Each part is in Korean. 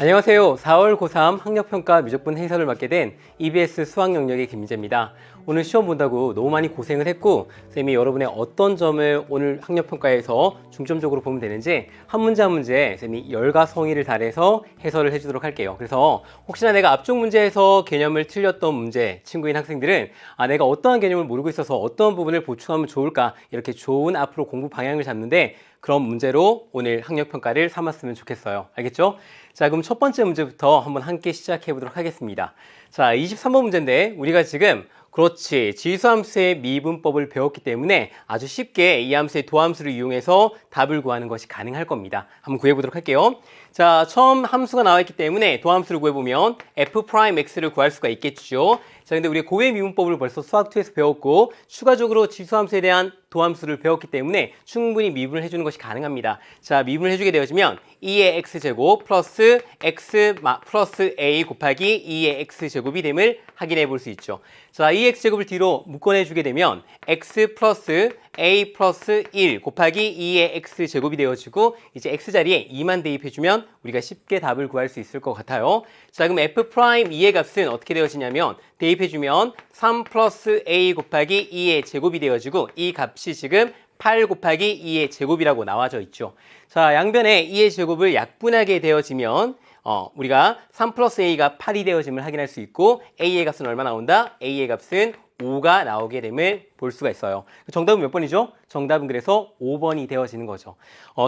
안녕하세요. 4월 고3 학력평가 미적분 해설을 맡게 된 EBS 수학 영역의 김민재입니다. 오늘 시험 본다고 너무 많이 고생을 했고 쌤이 여러분의 어떤 점을 오늘 학력평가에서 중점적으로 보면 되는지 한 문제 한 문제 쌤이 열과 성의를 다해서 해설을 해주도록 할게요. 그래서 혹시나 내가 앞쪽 문제에서 개념을 틀렸던 문제 친구인 학생들은 내가 어떠한 개념을 모르고 있어서 어떤 부분을 보충하면 좋을까 이렇게 좋은 앞으로 공부 방향을 잡는데 그런 문제로 오늘 학력평가를 삼았으면 좋겠어요. 알겠죠? 자, 그럼 첫 번째 문제부터 한번 함께 시작해 보도록 하겠습니다. 자, 23번 문제인데 우리가 지금 그렇지 지수함수의 미분법을 배웠기 때문에 아주 쉽게 이 함수의 도함수를 이용해서 답을 구하는 것이 가능할 겁니다. 한번 구해보도록 할게요. 자, 처음 함수가 나와 있기 때문에 도함수를 구해보면 f'x를 구할 수가 있겠죠. 자, 근데 우리 고의 미분법을 벌써 수학2에서 배웠고 추가적으로 지수함수에 대한 도함수를 배웠기 때문에 충분히 미분을 해주는 것이 가능합니다. 자, 미분을 해주게 되어지면 2의 x제곱 플러스 x 플러스 a 곱하기 2의 x제곱이 됨을 확인해 볼 수 있죠. 자, 2x제곱을 뒤로 묶어내주게 되면 x 플러스 a 플러스 1 곱하기 2의 x제곱이 되어지고 이제 x자리에 2만 대입해주면 우리가 쉽게 답을 구할 수 있을 것 같아요. 자, 그럼 f'2의 값은 어떻게 되어지냐면 대입해주면 3 플러스 a 곱하기 2의 제곱이 되어지고 이 값이 지금 8 곱하기 2의 제곱이라고 나와져 있죠. 자, 양변에 2의 제곱을 약분하게 되어지면 우리가 3 플러스 a가 8이 되어짐을 확인할 수 있고 a의 값은 얼마 나온다? a의 값은 5가 나오게 됨을 볼 수가 있어요. 정답은 몇 번이죠? 정답은 그래서 5번이 되어지는 거죠.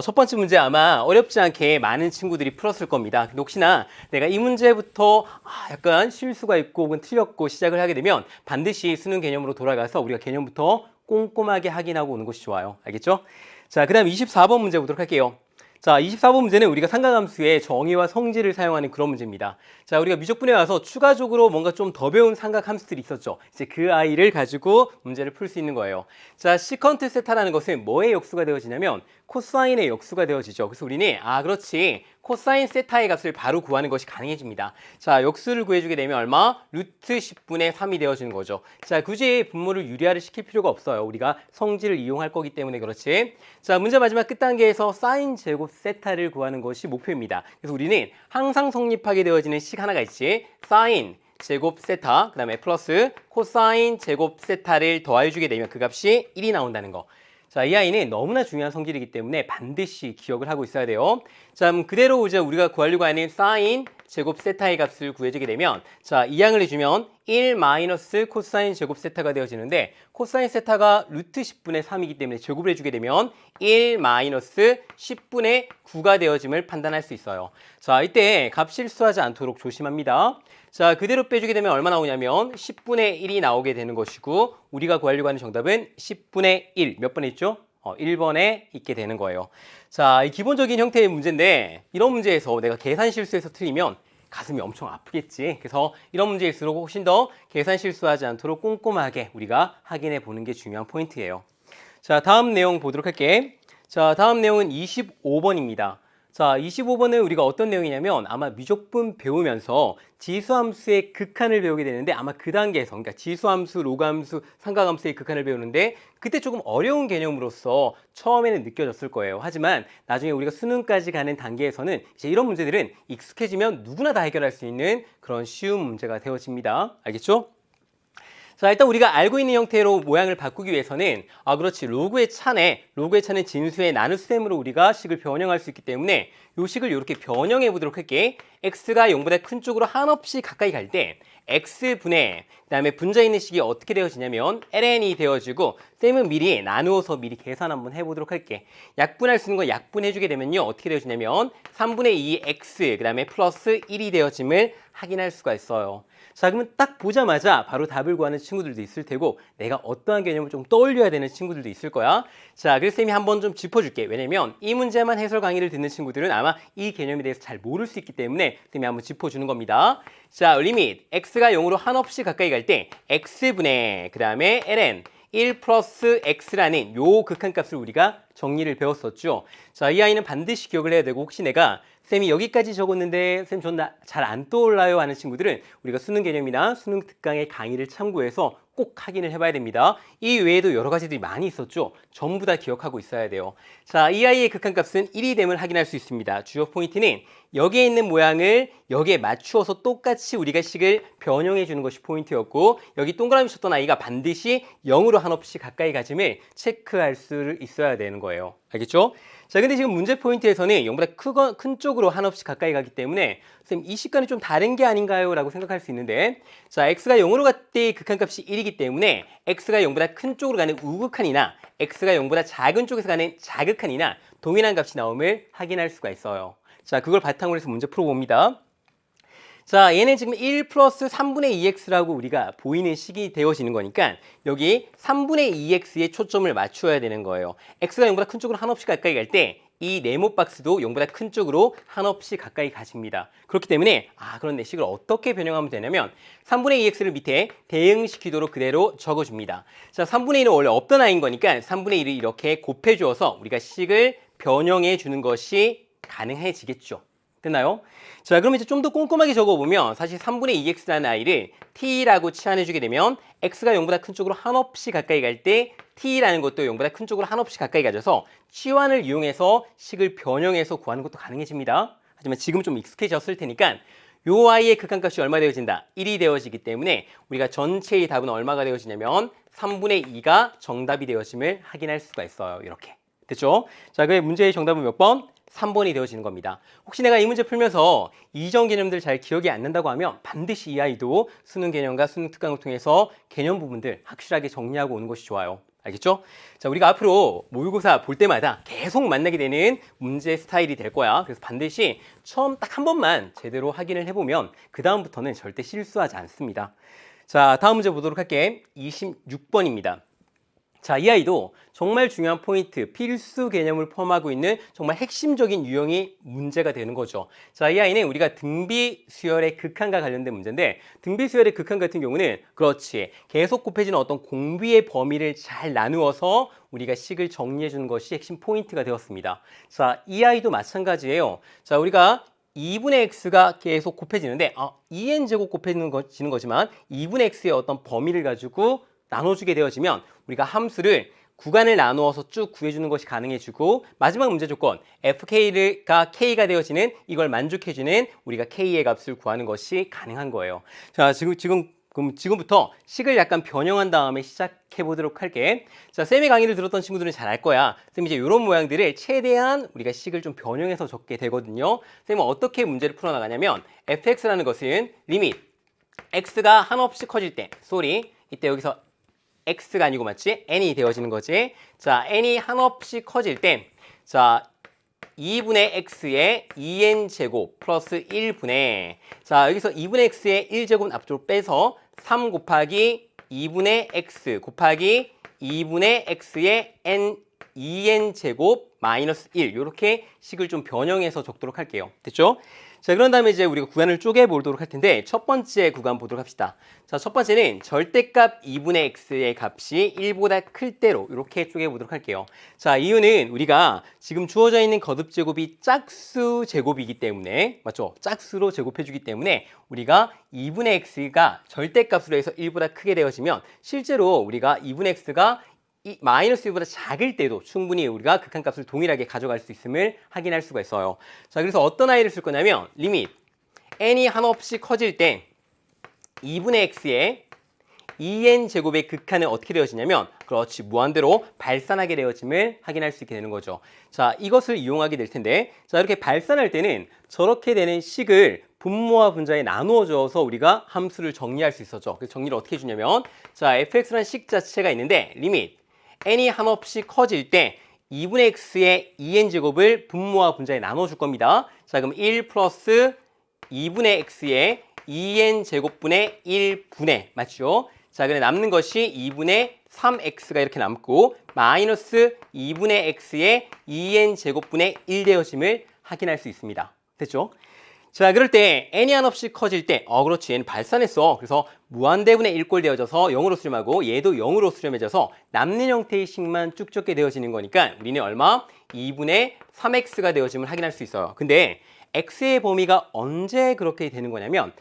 첫 번째 문제 아마 어렵지 않게 많은 친구들이 풀었을 겁니다. 근데 혹시나 내가 이 문제부터 약간 실수가 있고 혹은 틀렸고 시작을 하게 되면 반드시 수능 개념으로 돌아가서 우리가 개념부터 꼼꼼하게 확인하고 오는 것이 좋아요. 알겠죠? 자, 그 다음 24번 문제 보도록 할게요. 자, 24번 문제는 우리가 삼각함수의 정의와 성질을 사용하는 그런 문제입니다. 자, 우리가 미적분에 와서 추가적으로 뭔가 좀 더 배운 삼각함수들이 있었죠. 이제 그 아이를 가지고 문제를 풀 수 있는 거예요. 자, 시컨트 세타라는 것은 뭐의 역수가 되어지냐면 코사인의 역수가 되어지죠. 그래서 우리는 그렇지. 코사인 세타의 값을 바로 구하는 것이 가능해집니다. 자, 역수를 구해주게 되면 얼마? 루트 10분의 3이 되어지는 거죠. 자, 굳이 분모를 유리화를 시킬 필요가 없어요. 우리가 성질을 이용할 거기 때문에 그렇지. 자, 문제 마지막 끝 단계에서 사인 제곱 세타를 구하는 것이 목표입니다. 그래서 우리는 항상 성립하게 되어지는 식 하나가 있지. 사인 제곱 세타, 그 다음에 플러스 코사인 제곱 세타를 더해주게 되면 그 값이 1이 나온다는 거. 자, 이 아이는 너무나 중요한 성질이기 때문에 반드시 기억을 하고 있어야 돼요. 자, 그대로 이제 우리가 구하려고 하는 사인 제곱 세타의 값을 구해주게 되면 자, 이 양을 해주면 1 마이너스 코사인 제곱 세타가 되어지는데 코사인 세타가 루트 10분의 3이기 때문에 제곱을 해주게 되면 1 마이너스 10분의 9가 되어짐을 판단할 수 있어요. 자, 이때 값 실수하지 않도록 조심합니다. 자, 그대로 빼주게 되면 얼마 나오냐면 10분의 1이 나오게 되는 것이고 우리가 구하려고 하는 정답은 10분의 1. 몇 번 있죠? 1번에 있게 되는 거예요. 자, 이 기본적인 형태의 문제인데 이런 문제에서 내가 계산 실수해서 틀리면 가슴이 엄청 아프겠지. 그래서 이런 문제일수록 훨씬 더 계산 실수하지 않도록 꼼꼼하게 우리가 확인해 보는 게 중요한 포인트예요. 자, 다음 내용 보도록 할게. 자, 다음 내용은 25번입니다. 자, 25번은 우리가 어떤 내용이냐면 아마 미적분 배우면서 지수함수의 극한을 배우게 되는데 아마 그 단계에서 그러니까 지수함수, 로그함수, 삼각함수의 극한을 배우는데 그때 조금 어려운 개념으로서 처음에는 느껴졌을 거예요. 하지만 나중에 우리가 수능까지 가는 단계에서는 이제 이런 문제들은 익숙해지면 누구나 다 해결할 수 있는 그런 쉬운 문제가 되어집니다. 알겠죠? 자, 일단 우리가 알고 있는 형태로 모양을 바꾸기 위해서는 그렇지. 로그의 차는 진수의 나눗셈으로 우리가 식을 변형할 수 있기 때문에 이 식을 이렇게 변형해 보도록 할게. x가 0보다 큰 쪽으로 한없이 가까이 갈 때 x분의 그다음에 분자에 있는 식이 어떻게 되어지냐면 ln이 되어지고 쌤은 미리 나누어서 미리 계산 한번 해보도록 할게. 약분할 수 있는 거 약분해주게 되면요 어떻게 되어지냐면 3분의 2 x 그다음에 플러스 1이 되어짐을 확인할 수가 있어요. 자, 그러면 딱 보자마자 바로 답을 구하는 친구들도 있을 테고 내가 어떠한 개념을 좀 떠올려야 되는 친구들도 있을 거야. 자, 그래서 쌤이 한번 좀 짚어줄게. 왜냐면 이 문제만 해설 강의를 듣는 친구들은 아마 이 개념에 대해서 잘 모를 수 있기 때문에 쌤이 한번 짚어주는 겁니다. 자, 리밋 x가 0으로 한없이 가까이 갈 때 x분의 그 다음에 ln 1 플러스 x라는 요 극한값을 우리가 정리를 배웠었죠. 자, 이 아이는 반드시 기억을 해야 되고 혹시 내가 쌤이 여기까지 적었는데 쌤 전 잘 안 떠올라요 하는 친구들은 우리가 수능 개념이나 수능 특강의 강의를 참고해서 꼭 확인을 해봐야 됩니다. 이 외에도 여러 가지들이 많이 있었죠. 전부 다 기억하고 있어야 돼요. 자, 이 아이의 극한값은 1이 됨을 확인할 수 있습니다. 주요 포인트는 여기에 있는 모양을 여기에 맞추어서 똑같이 우리가 식을 변형해 주는 것이 포인트였고 여기 동그라미 쳤던 아이가 반드시 0으로 한없이 가까이 가짐을 체크할 수 있어야 되는 거예요. 알겠죠? 자, 근데 지금 문제 포인트에서는 0보다 큰 쪽으로 한없이 가까이 가기 때문에 선생님 이 식과는 좀 다른 게 아닌가요? 라고 생각할 수 있는데 자, x가 0으로 갈 때 극한값이 1이기 때문에 x가 0보다 큰 쪽으로 가는 우극한이나 x가 0보다 작은 쪽에서 가는 자극한이나 동일한 값이 나옴을 확인할 수가 있어요. 자, 그걸 바탕으로 해서 문제 풀어봅니다. 자, 얘는 지금 1 플러스 3분의 2x라고 우리가 보이는 식이 되어지는 거니까 여기 3분의 2x에 초점을 맞추어야 되는 거예요. x가 0보다 큰 쪽으로 한없이 가까이 갈 때 이 네모 박스도 0보다 큰 쪽으로 한없이 가까이 가집니다. 그렇기 때문에 그런데 식을 어떻게 변형하면 되냐면 3분의 2x를 밑에 대응시키도록 그대로 적어줍니다. 자, 3분의 1은 원래 없던 아이인 거니까 3분의 1을 이렇게 곱해주어서 우리가 식을 변형해 주는 것이 가능해지겠죠. 됐나요? 자, 그럼 이제 좀 더 꼼꼼하게 적어보면 사실 3분의 2x라는 아이를 t라고 치환해주게 되면 x가 0보다 큰 쪽으로 한없이 가까이 갈 때 t라는 것도 0보다 큰 쪽으로 한없이 가까이 가져서 치환을 이용해서 식을 변형해서 구하는 것도 가능해집니다. 하지만 지금 좀 익숙해졌을 테니까 요 아이의 극한값이 얼마 되어진다? 1이 되어지기 때문에 우리가 전체의 답은 얼마가 되어지냐면 3분의 2가 정답이 되어짐을 확인할 수가 있어요. 이렇게. 됐죠? 자, 그 문제의 정답은 몇 번? 3번이 되어지는 겁니다. 혹시 내가 이 문제 풀면서 이전 개념들 잘 기억이 안 난다고 하면 반드시 이 아이도 수능 개념과 수능 특강을 통해서 개념 부분들 확실하게 정리하고 오는 것이 좋아요. 알겠죠? 자, 우리가 앞으로 모의고사 볼 때마다 계속 만나게 되는 문제 스타일이 될 거야. 그래서 반드시 처음 딱 한 번만 제대로 확인을 해보면 그 다음부터는 절대 실수하지 않습니다. 자, 다음 문제 보도록 할게. 26번입니다. 자, 이 아이도 정말 중요한 포인트, 필수 개념을 포함하고 있는 정말 핵심적인 유형의 문제가 되는 거죠. 자, 이 아이는 우리가 등비 수열의 극한과 관련된 문제인데 등비 수열의 극한 같은 경우는 그렇지, 계속 곱해지는 어떤 공비의 범위를 잘 나누어서 우리가 식을 정리해 주는 것이 핵심 포인트가 되었습니다. 자, 이 아이도 마찬가지예요. 자, 우리가 2분의 x가 계속 곱해지는데 2n제곱 곱해지는 거지만 2분의 x의 어떤 범위를 가지고 나눠주게 되어지면 우리가 함수를 구간을 나누어서 쭉 구해주는 것이 가능해지고 마지막 문제 조건 fk가 k가 되어지는 이걸 만족해주는 우리가 k의 값을 구하는 것이 가능한 거예요. 자, 그럼 지금부터 식을 약간 변형한 다음에 시작해 보도록 할게. 자, 쌤의 강의를 들었던 친구들은 잘 알 거야. 쌤이 이제 이런 모양들을 최대한 우리가 식을 좀 변형해서 적게 되거든요. 쌤은 어떻게 문제를 풀어나가냐면 fx라는 것은 리밋 x가 한없이 커질 때 이때 여기서 x가 아니고 맞지? n이 되어지는 거지. 자, n이 한없이 커질 때 자, 2분의 x의 2n 제곱 플러스 1분의 자, 여기서 2분의 x의 1제곱은 앞쪽으로 빼서 3 곱하기 2분의 x 곱하기 2분의 x의 2n 제곱 마이너스 1 이렇게 식을 좀 변형해서 적도록 할게요. 됐죠? 자, 그런 다음에 이제 우리가 구간을 쪼개 보도록 할 텐데 첫 번째 구간 보도록 합시다. 자, 첫 번째는 절대값 2분의 x의 값이 1보다 클 때로 이렇게 쪼개 보도록 할게요. 자, 이유는 우리가 지금 주어져 있는 거듭 제곱이 짝수 제곱이기 때문에 맞죠? 짝수로 제곱해 주기 때문에 우리가 2분의 x가 절대값으로 해서 1보다 크게 되어지면 실제로 우리가 2분의 x가 이 마이너스 1보다 작을 때도 충분히 우리가 극한값을 동일하게 가져갈 수 있음을 확인할 수가 있어요. 자, 그래서 어떤 아이를 쓸 거냐면 리밋 n이 한없이 커질 때 2분의 x의 2n 제곱의 극한은 어떻게 되어지냐면 그렇지, 무한대로 발산하게 되어짐을 확인할 수 있게 되는 거죠. 자, 이것을 이용하게 될 텐데 자, 이렇게 발산할 때는 저렇게 되는 식을 분모와 분자에 나누어 줘서 우리가 함수를 정리할 수 있었죠. 그래서 정리를 어떻게 해주냐면 자, fx라는 식 자체가 있는데 리밋 n이 한없이 커질 때 2분의 x의 2n제곱을 분모와 분자에 나눠줄 겁니다. 자, 그럼 1 플러스 2분의 x의 2n제곱분의 1분의 맞죠? 자, 그래 남는 것이 2분의 3x가 이렇게 남고 마이너스 2분의 x의 2n제곱분의 1 되어짐을 확인할 수 있습니다. 됐죠? 자, 그럴 때 n이 한없이 커질 때 그렇지, 얘는 발산했어. 그래서 무한대분의 1꼴 되어져서 0으로 수렴하고 얘도 0으로 수렴해져서 남는 형태의 식만 쭉 적게 되어지는 거니까 우리는 얼마? 2분의 3x가 되어짐을 확인할 수 있어요. 근데 x의 범위가 언제 그렇게 되는 거냐면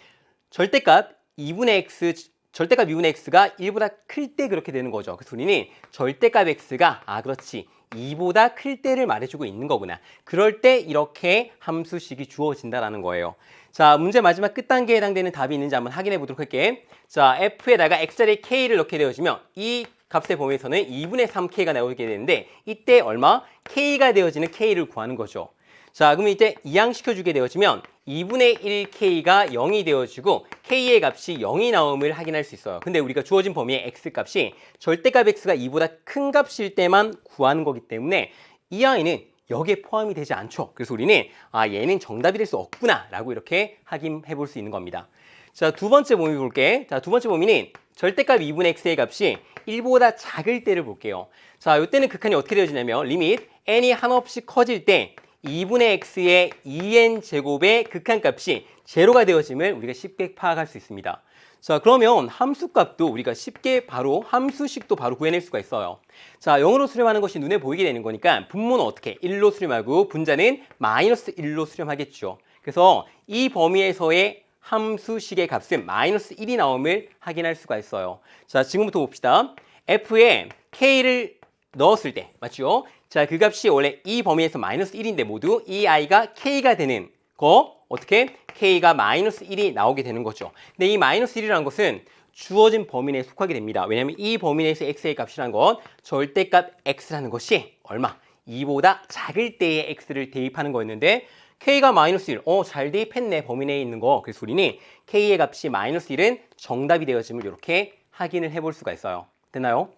절대값 2분의 x 절대값 2분의 x가 1보다 클 때 그렇게 되는 거죠. 그래서 우리는 절대값 x가 그렇지 2보다 클 때를 말해주고 있는 거구나. 그럴 때 이렇게 함수식이 주어진다라는 거예요. 자, 문제 마지막 끝단계에 해당되는 답이 있는지 한번 확인해 보도록 할게. 자, f에다가 x자리 k를 넣게 되어지면 이 값의 범위에서는 2분의 3k가 나오게 되는데 이때 얼마? k가 되어지는 k를 구하는 거죠. 자, 그러면 이때 이항시켜주게 되어지면 2분의 1k가 0이 되어지고 k의 값이 0이 나옴을 확인할 수 있어요. 근데 우리가 주어진 범위의 x값이 절대값 x가 2보다 큰 값일 때만 구하는 거기 때문에 이 아이는 여기에 포함이 되지 않죠. 그래서 우리는 얘는 정답이 될 수 없구나 라고 이렇게 확인해 볼 수 있는 겁니다. 자, 두 번째 범위 볼게. 자, 두 번째 범위는 절대값 2분의 x의 값이 1보다 작을 때를 볼게요. 자, 이때는 극한이 어떻게 되어지냐면 리밋 n이 한없이 커질 때 2분의 x의 2n 제곱의 극한값이 제로가 되어짐을 우리가 쉽게 파악할 수 있습니다. 자, 그러면 함수값도 우리가 쉽게 바로 함수식도 바로 구해낼 수가 있어요. 자, 0으로 수렴하는 것이 눈에 보이게 되는 거니까 분모는 어떻게 1로 수렴하고 분자는 마이너스 1로 수렴하겠죠. 그래서 이 범위에서의 함수식의 값은 마이너스 1이 나옴을 확인할 수가 있어요. 자, 지금부터 봅시다. f에 k를 넣었을 때 맞죠? 자, 그 값이 원래 이 범위에서 마이너스 1인데 모두 이 i가 k가 되는 거 어떻게? k가 마이너스 1이 나오게 되는 거죠. 근데 이 마이너스 1이라는 것은 주어진 범위 내에 속하게 됩니다. 왜냐하면 이 범위 내에서 x의 값이라는 건 절대값 x라는 것이 얼마? 2보다 작을 때의 x를 대입하는 거였는데 k가 마이너스 1, 잘 대입했네 범위 내에 있는 거. 그래서 우리는 k의 값이 마이너스 1은 정답이 되어짐을 이렇게 확인을 해볼 수가 있어요. 됐나요?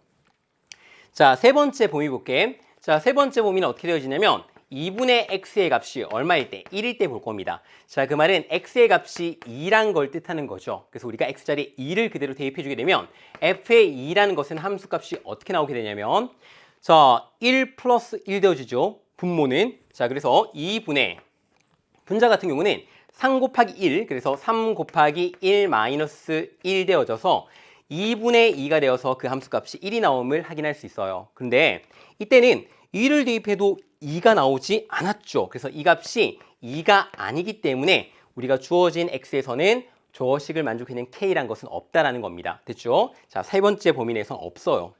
자, 세 번째 범위 볼게. 자, 세 번째 범위는 어떻게 되어지냐면 2분의 x의 값이 얼마일 때? 1일 때 볼 겁니다. 자, 그 말은 x의 값이 2란 걸 뜻하는 거죠. 그래서 우리가 x자리에 2를 그대로 대입해주게 되면 f의 2라는 것은 함수값이 어떻게 나오게 되냐면 자, 1 플러스 1 되어지죠. 분모는 자, 그래서 2분의 분자 같은 경우는 3 곱하기 1, 그래서 3 곱하기 1 마이너스 1 되어져서 2분의 2가 되어서 그 함수값이 1이 나옴을 확인할 수 있어요. 근데 이때는 2를 대입해도 2가 나오지 않았죠. 그래서 이 값이 2가 아니기 때문에 우리가 주어진 x에서는 저 식을 만족하는 k란 것은 없다라는 겁니다. 됐죠? 자, 세 번째 범위 내에서는 없어요.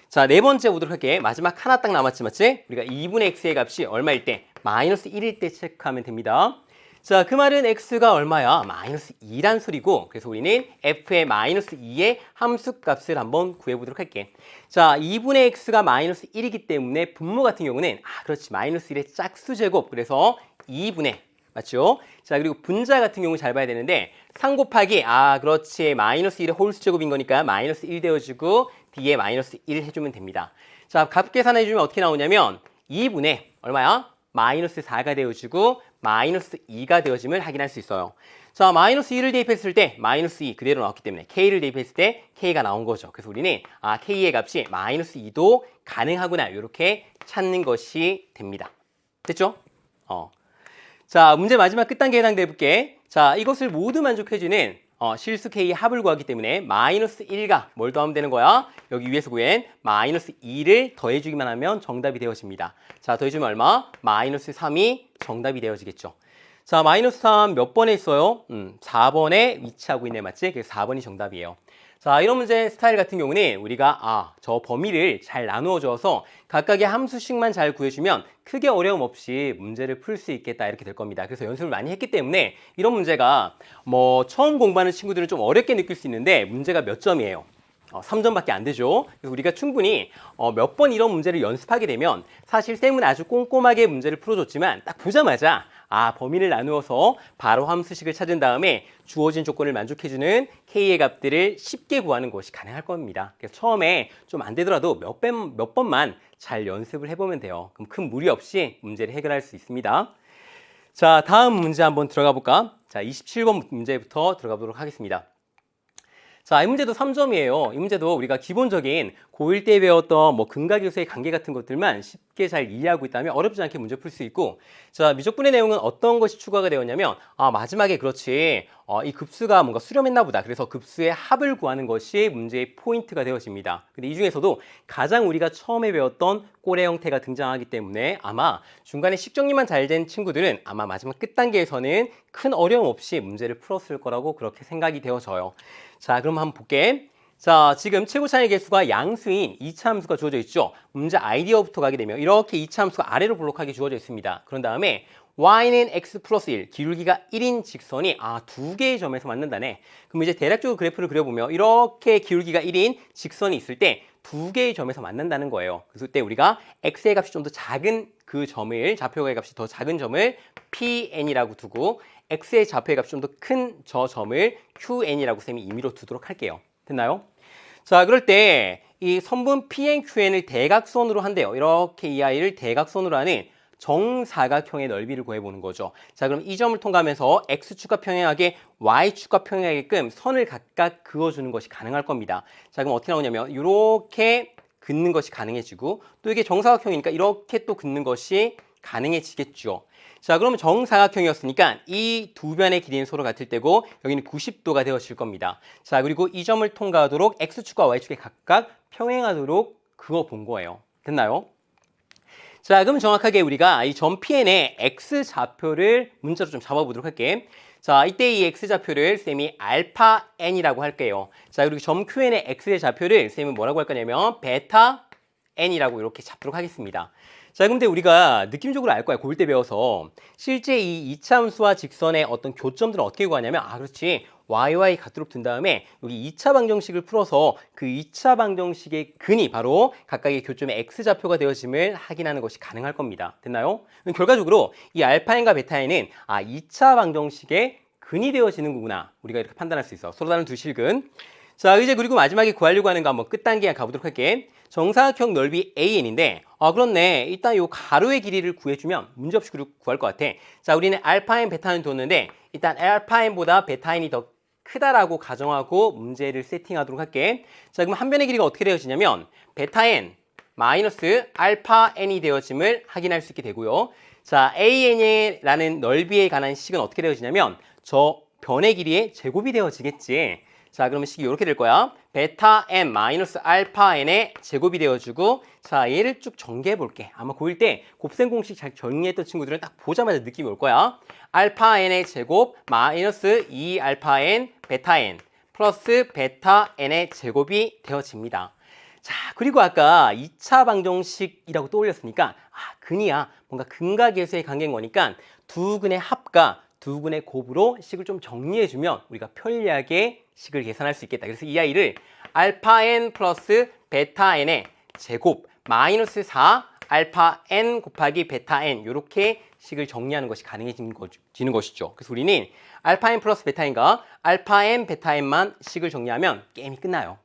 자, 네 번째 보도록 할게. 마지막 하나 딱 남았지, 맞지? 우리가 2분의 x의 값이 얼마일 때? 마이너스 1일 때 체크하면 됩니다. 자, 그 말은 x가 얼마야? 마이너스 2란 소리고, 그래서 우리는 f의 마이너스 2의 함수값을 한번 구해보도록 할게. 자, 2분의 x가 마이너스 1이기 때문에 분모 같은 경우는 그렇지, 마이너스 1의 짝수제곱, 그래서 2분의 맞죠? 자, 그리고 분자 같은 경우 잘 봐야 되는데 3 곱하기 그렇지, 마이너스 1의 홀수제곱인 거니까 마이너스 1 되어주고 뒤에 마이너스 1 해주면 됩니다. 자, 값 계산해주면 어떻게 나오냐면 2분의 얼마야? 마이너스 4가 되어주고 마이너스 2가 되어짐을 확인할 수 있어요. 자, 마이너스 2를 대입했을 때 마이너스 2 그대로 나왔기 때문에 k를 대입했을 때 k가 나온 거죠. 그래서 우리는 k의 값이 마이너스 2도 가능하구나 이렇게 찾는 것이 됩니다. 됐죠? 자, 문제 마지막 끝단계에 해당돼 볼게. 자, 이것을 모두 만족해주는 실수 k의 합을 구하기 때문에 마이너스 1과 뭘 더하면 되는 거야? 여기 위에서 구한 마이너스 2를 더해주기만 하면 정답이 되어집니다. 자, 더해주면 얼마? 마이너스 3이 정답이 되어지겠죠. 자, 마이너스 3 몇 번에 있어요? 4번에 위치하고 있네, 맞지? 그래서 4번이 정답이에요. 자, 이런 문제 스타일 같은 경우는 우리가 저 범위를 잘 나누어 줘서 각각의 함수식만 잘 구해주면 크게 어려움 없이 문제를 풀 수 있겠다 이렇게 될 겁니다. 그래서 연습을 많이 했기 때문에 이런 문제가 처음 공부하는 친구들은 좀 어렵게 느낄 수 있는데 문제가 몇 점이에요? 3점밖에 안 되죠. 그래서 우리가 충분히 몇 번 이런 문제를 연습하게 되면 사실 쌤은 아주 꼼꼼하게 문제를 풀어줬지만 딱 보자마자 범위를 나누어서 바로 함수식을 찾은 다음에 주어진 조건을 만족해주는 k의 값들을 쉽게 구하는 것이 가능할 겁니다. 그래서 처음에 좀 안 되더라도 몇 번만 잘 연습을 해보면 돼요. 그럼 큰 무리 없이 문제를 해결할 수 있습니다. 자, 다음 문제 한번 들어가 볼까? 자, 27번 문제부터 들어가 보도록 하겠습니다. 자, 이 문제도 3점이에요. 이 문제도 우리가 기본적인 고1 때 배웠던 근각요소의 관계 같은 것들만 쉽게 잘 이해하고 있다면 어렵지 않게 문제 풀 수 있고, 자, 미적분의 내용은 어떤 것이 추가가 되었냐면, 마지막에 그렇지, 이 급수가 뭔가 수렴했나 보다. 그래서 급수의 합을 구하는 것이 문제의 포인트가 되어집니다. 근데 이 중에서도 가장 우리가 처음에 배웠던 꼴의 형태가 등장하기 때문에 아마 중간에 식정리만 잘 된 친구들은 아마 마지막 끝 단계에서는 큰 어려움 없이 문제를 풀었을 거라고 그렇게 생각이 되어져요. 자, 그럼 한번 볼게. 자, 지금 최고 차이 개수가 양수인 2차 함수가 주어져 있죠. 문제 아이디어부터 가게 되면 이렇게 2차 함수가 아래로 볼록하게 주어져 있습니다. 그런 다음에 y는 x 플러스 1, 기울기가 1인 직선이 두 개의 점에서 만난다네. 그럼 이제 대략적으로 그래프를 그려보면 이렇게 기울기가 1인 직선이 있을 때 두 개의 점에서 만난다는 거예요. 그래서 그때 우리가 x의 값이 좀 더 작은 그 점을, 좌표의 값이 더 작은 점을 pn이라고 두고 x의 좌표의 값이 좀 더 큰 저 점을 qn이라고 쌤이 임의로 두도록 할게요. 됐나요? 자, 그럴 때 이 선분 PNQN을 대각선으로 한대요. 이렇게 이 아이를 대각선으로 하는 정사각형의 넓이를 구해보는 거죠. 자, 그럼 이 점을 통과하면서 X축과 평행하게 Y축과 평행하게끔 선을 각각 그어주는 것이 가능할 겁니다. 자, 그럼 어떻게 나오냐면 이렇게 긋는 것이 가능해지고 또 이게 정사각형이니까 이렇게 또 긋는 것이 가능해지겠죠. 자, 그러면 정사각형이었으니까 이 두 변의 길이는 서로 같을 때고 여기는 90도가 되어질 겁니다. 자, 그리고 이 점을 통과하도록 X축과 Y축에 각각 평행하도록 그어본 거예요. 됐나요? 자, 그럼 정확하게 우리가 이 점 Pn의 X좌표를 문자로 좀 잡아보도록 할게. 자, 이때 이 X좌표를 쌤이 알파 N이라고 할게요. 자, 그리고 점 QN의 X의 좌표를 쌤은 뭐라고 할 거냐면 베타 N이라고 이렇게 잡도록 하겠습니다. 자, 근데 우리가 느낌적으로 알 거야. 고1 때 배워서. 실제 이 이차함수와 직선의 어떤 교점들은 어떻게 구하냐면, 그렇지. YY 갖도록 둔 다음에 여기 2차 방정식을 풀어서 그 2차 방정식의 근이 바로 각각의 교점의 X좌표가 되어짐을 확인하는 것이 가능할 겁니다. 됐나요? 결과적으로 이 알파N과 베타N은 2차 방정식의 근이 되어지는 거구나. 우리가 이렇게 판단할 수 있어. 서로 다른 두 실근. 자, 이제 그리고 마지막에 구하려고 하는 거 한번 끝 단계 가보도록 할게. 정사각형 넓이 AN인데, 그렇네. 일단 요 가로의 길이를 구해주면 문제없이 구할 것 같아. 자, 우리는 알파N, 베타N 뒀는데, 일단 알파N보다 베타N이 더 크다라고 가정하고 문제를 세팅하도록 할게. 자, 그럼 한 변의 길이가 어떻게 되어지냐면, 베타N 마이너스 알파N이 되어짐을 확인할 수 있게 되고요. 자, AN이라는 넓이에 관한 식은 어떻게 되어지냐면, 저 변의 길이의 제곱이 되어지겠지. 자, 그러면 식이 이렇게 될 거야. 베타 n 마이너스 알파 n의 제곱이 되어주고, 자, 얘를 쭉 전개해 볼게. 아마 고1 때 곱셈 공식 잘 정리했던 친구들은 딱 보자마자 느낌이 올 거야. 알파 n의 제곱 마이너스 2 알파 n 베타 n 플러스 베타 n의 제곱이 되어집니다. 자, 그리고 아까 2차 방정식이라고 떠올렸으니까, 근이야. 뭔가 근과 계수의 관계인 거니까 두 근의 합과 두 근의 곱으로 식을 좀 정리해주면 우리가 편리하게 식을 계산할 수 있겠다. 그래서 이 아이를 알파 n 플러스 베타 n의 제곱 마이너스 4 알파 n 곱하기 베타 n 이렇게 식을 정리하는 것이 가능해지는 것이죠. 그래서 우리는 알파 n 플러스 베타 n과 알파 n 베타 n만 식을 정리하면 게임이 끝나요.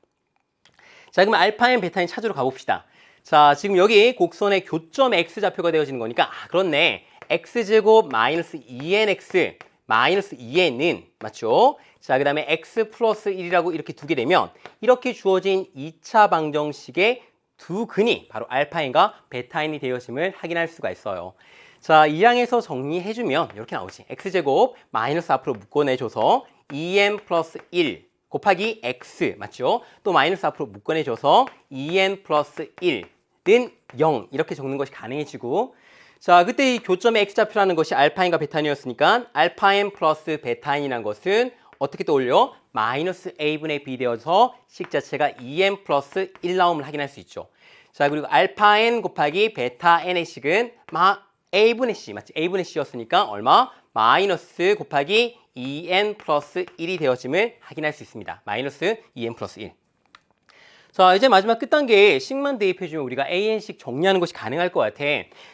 자, 그럼 알파 n 베타 n 찾으러 가봅시다. 자, 지금 여기 곡선의 교점 x좌표가 되어지는 거니까, 그렇네. x제곱 마이너스 2nx 마이너스 2n은 맞죠? 자, 그 다음에 x 플러스 1이라고 이렇게 두게 되면 이렇게 주어진 2차 방정식의 두 근이 바로 알파 n과 베타 n이 되어짐을 확인할 수가 있어요. 자, 이 항에서 정리해주면 이렇게 나오지. x제곱 마이너스 앞으로 묶어내줘서 2n 플러스 1 곱하기 x 맞죠? 또 마이너스 앞으로 묶어내줘서 2n 플러스 1은 0 이렇게 적는 것이 가능해지고, 자, 그때 이 교점의 x좌표라는 것이 알파인과 베타인이었으니까 알파인 플러스 베타인이라는 것은 어떻게 떠올려? 마이너스 a분의 b 되어서 식 자체가 2n 플러스 1 나옴을 확인할 수 있죠. 자, 그리고 알파 n 곱하기 베타 n의 식은 a분의 c 맞지? a분의 c였으니까 얼마? 마이너스 곱하기 2n 플러스 1이 되어짐을 확인할 수 있습니다. 마이너스 2n 플러스 1. 자, 이제 마지막 끝 단계에 식만 대입해주면 우리가 AN식 정리하는 것이 가능할 것 같아.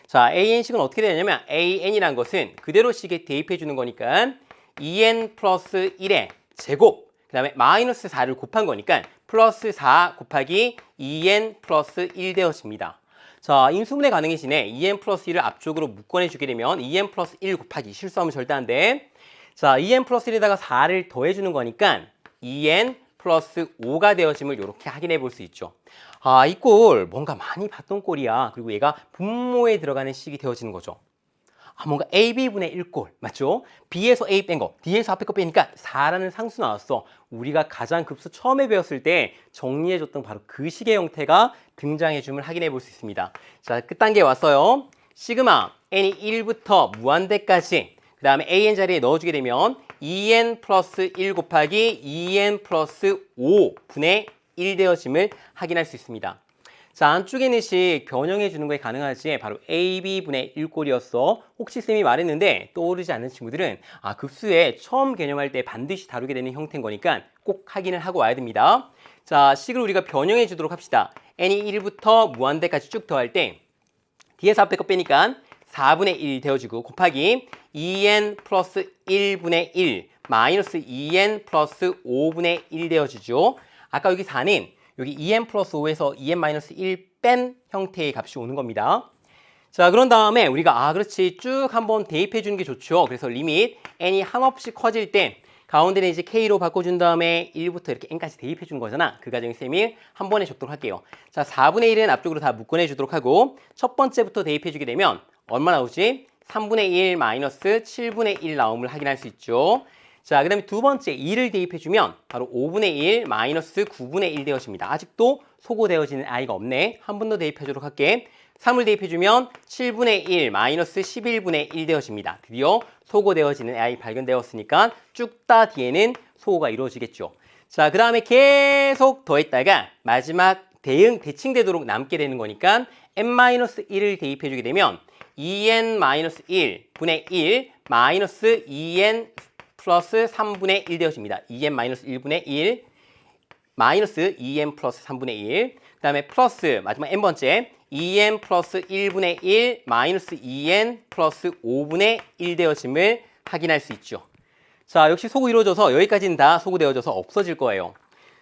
자, AN식은 어떻게 되냐면 AN이란 것은 그대로 식에 대입해주는 거니까 2n 플러스 1의 제곱, 그 다음에 마이너스 4를 곱한 거니까 플러스 4 곱하기 2n 플러스 1 되어집니다. 자, 인수분해 가능해지네. 2n 플러스 1을 앞쪽으로 묶어내주게 되면 2n 플러스 1 곱하기 실수하면 절대 안 돼. 자, 2n 플러스 1에다가 4를 더해주는 거니까 2n 플러스 5가 되어짐을 이렇게 확인해 볼 수 있죠. 아, 이 꼴 뭔가 많이 봤던 꼴이야. 그리고 얘가 분모에 들어가는 식이 되어지는 거죠. 아, 뭔가 AB분의 1꼴 맞죠? B에서 A 뺀 거, D에서 앞에 거 빼니까 4라는 상수 나왔어. 우리가 가장 급수 처음에 배웠을 때 정리해줬던 바로 그 식의 형태가 등장해줌을 확인해 볼 수 있습니다. 자, 끝단계 왔어요. 시그마 n이 1부터 무한대까지 그 다음에 an 자리에 넣어주게 되면 2n 플러스 1 곱하기 2n 플러스 5분의 1 되어짐을 확인할 수 있습니다. 자, 안쪽에 있는 식 변형해 주는 거에 가능하지 바로 AB분의 1꼴이었어. 혹시 쌤이 말했는데 떠오르지 않는 친구들은 급수에 처음 개념할 때 반드시 다루게 되는 형태인 거니까 꼭 확인을 하고 와야 됩니다. 자, 식을 우리가 변형해 주도록 합시다. n이 1부터 무한대까지 쭉 더할 때 D에서 앞에 거 빼니까 4분의 1 되어지고 곱하기 2n 플러스 1분의 1 마이너스 2n 플러스 5분의 1 되어지죠. 아까 여기 4는 여기 2n 플러스 5에서 2n 마이너스 1 뺀 형태의 값이 오는 겁니다. 자, 그런 다음에 우리가 그렇지 쭉 한번 대입해 주는 게 좋죠. 그래서 리밋 n이 한없이 커질 때 가운데는 이제 k로 바꿔준 다음에 1부터 이렇게 n까지 대입해 주는 거잖아. 그 과정에 쌤이 한 번에 적도록 할게요. 자, 4분의 1은 앞쪽으로 다 묶어내 주도록 하고 첫 번째부터 대입해 주게 되면 얼마 나오지? 3분의 1 마이너스 7분의 1 나옴을 확인할 수 있죠. 자, 그 다음에 두 번째 2를 대입해주면 바로 5분의 1 마이너스 9분의 1 되어집니다. 아직도 소거되어지는 i가 없네. 한 번 더 대입해주도록 할게. 3을 대입해주면 7분의 1 마이너스 11분의 1 되어집니다. 드디어 소거되어지는 i 발견되었으니까 쭉 다 뒤에는 소거가 이루어지겠죠. 자, 그 다음에 계속 더했다가 마지막 대칭되도록 남게 되는 거니까 n-1을 대입해주게 되면 2n-1분의 1 마이너스 2n 플러스 3분의 1 되어집니다. 2n 마이너스 1분의 1 마이너스 2n 플러스 3분의 1 그 다음에 플러스 마지막 n번째 2n 플러스 1분의 1 마이너스 2n 플러스 5분의 1 되어짐을 확인할 수 있죠. 자, 역시 소구 이루어져서 여기까지는 다 소구되어져서 없어질 거예요.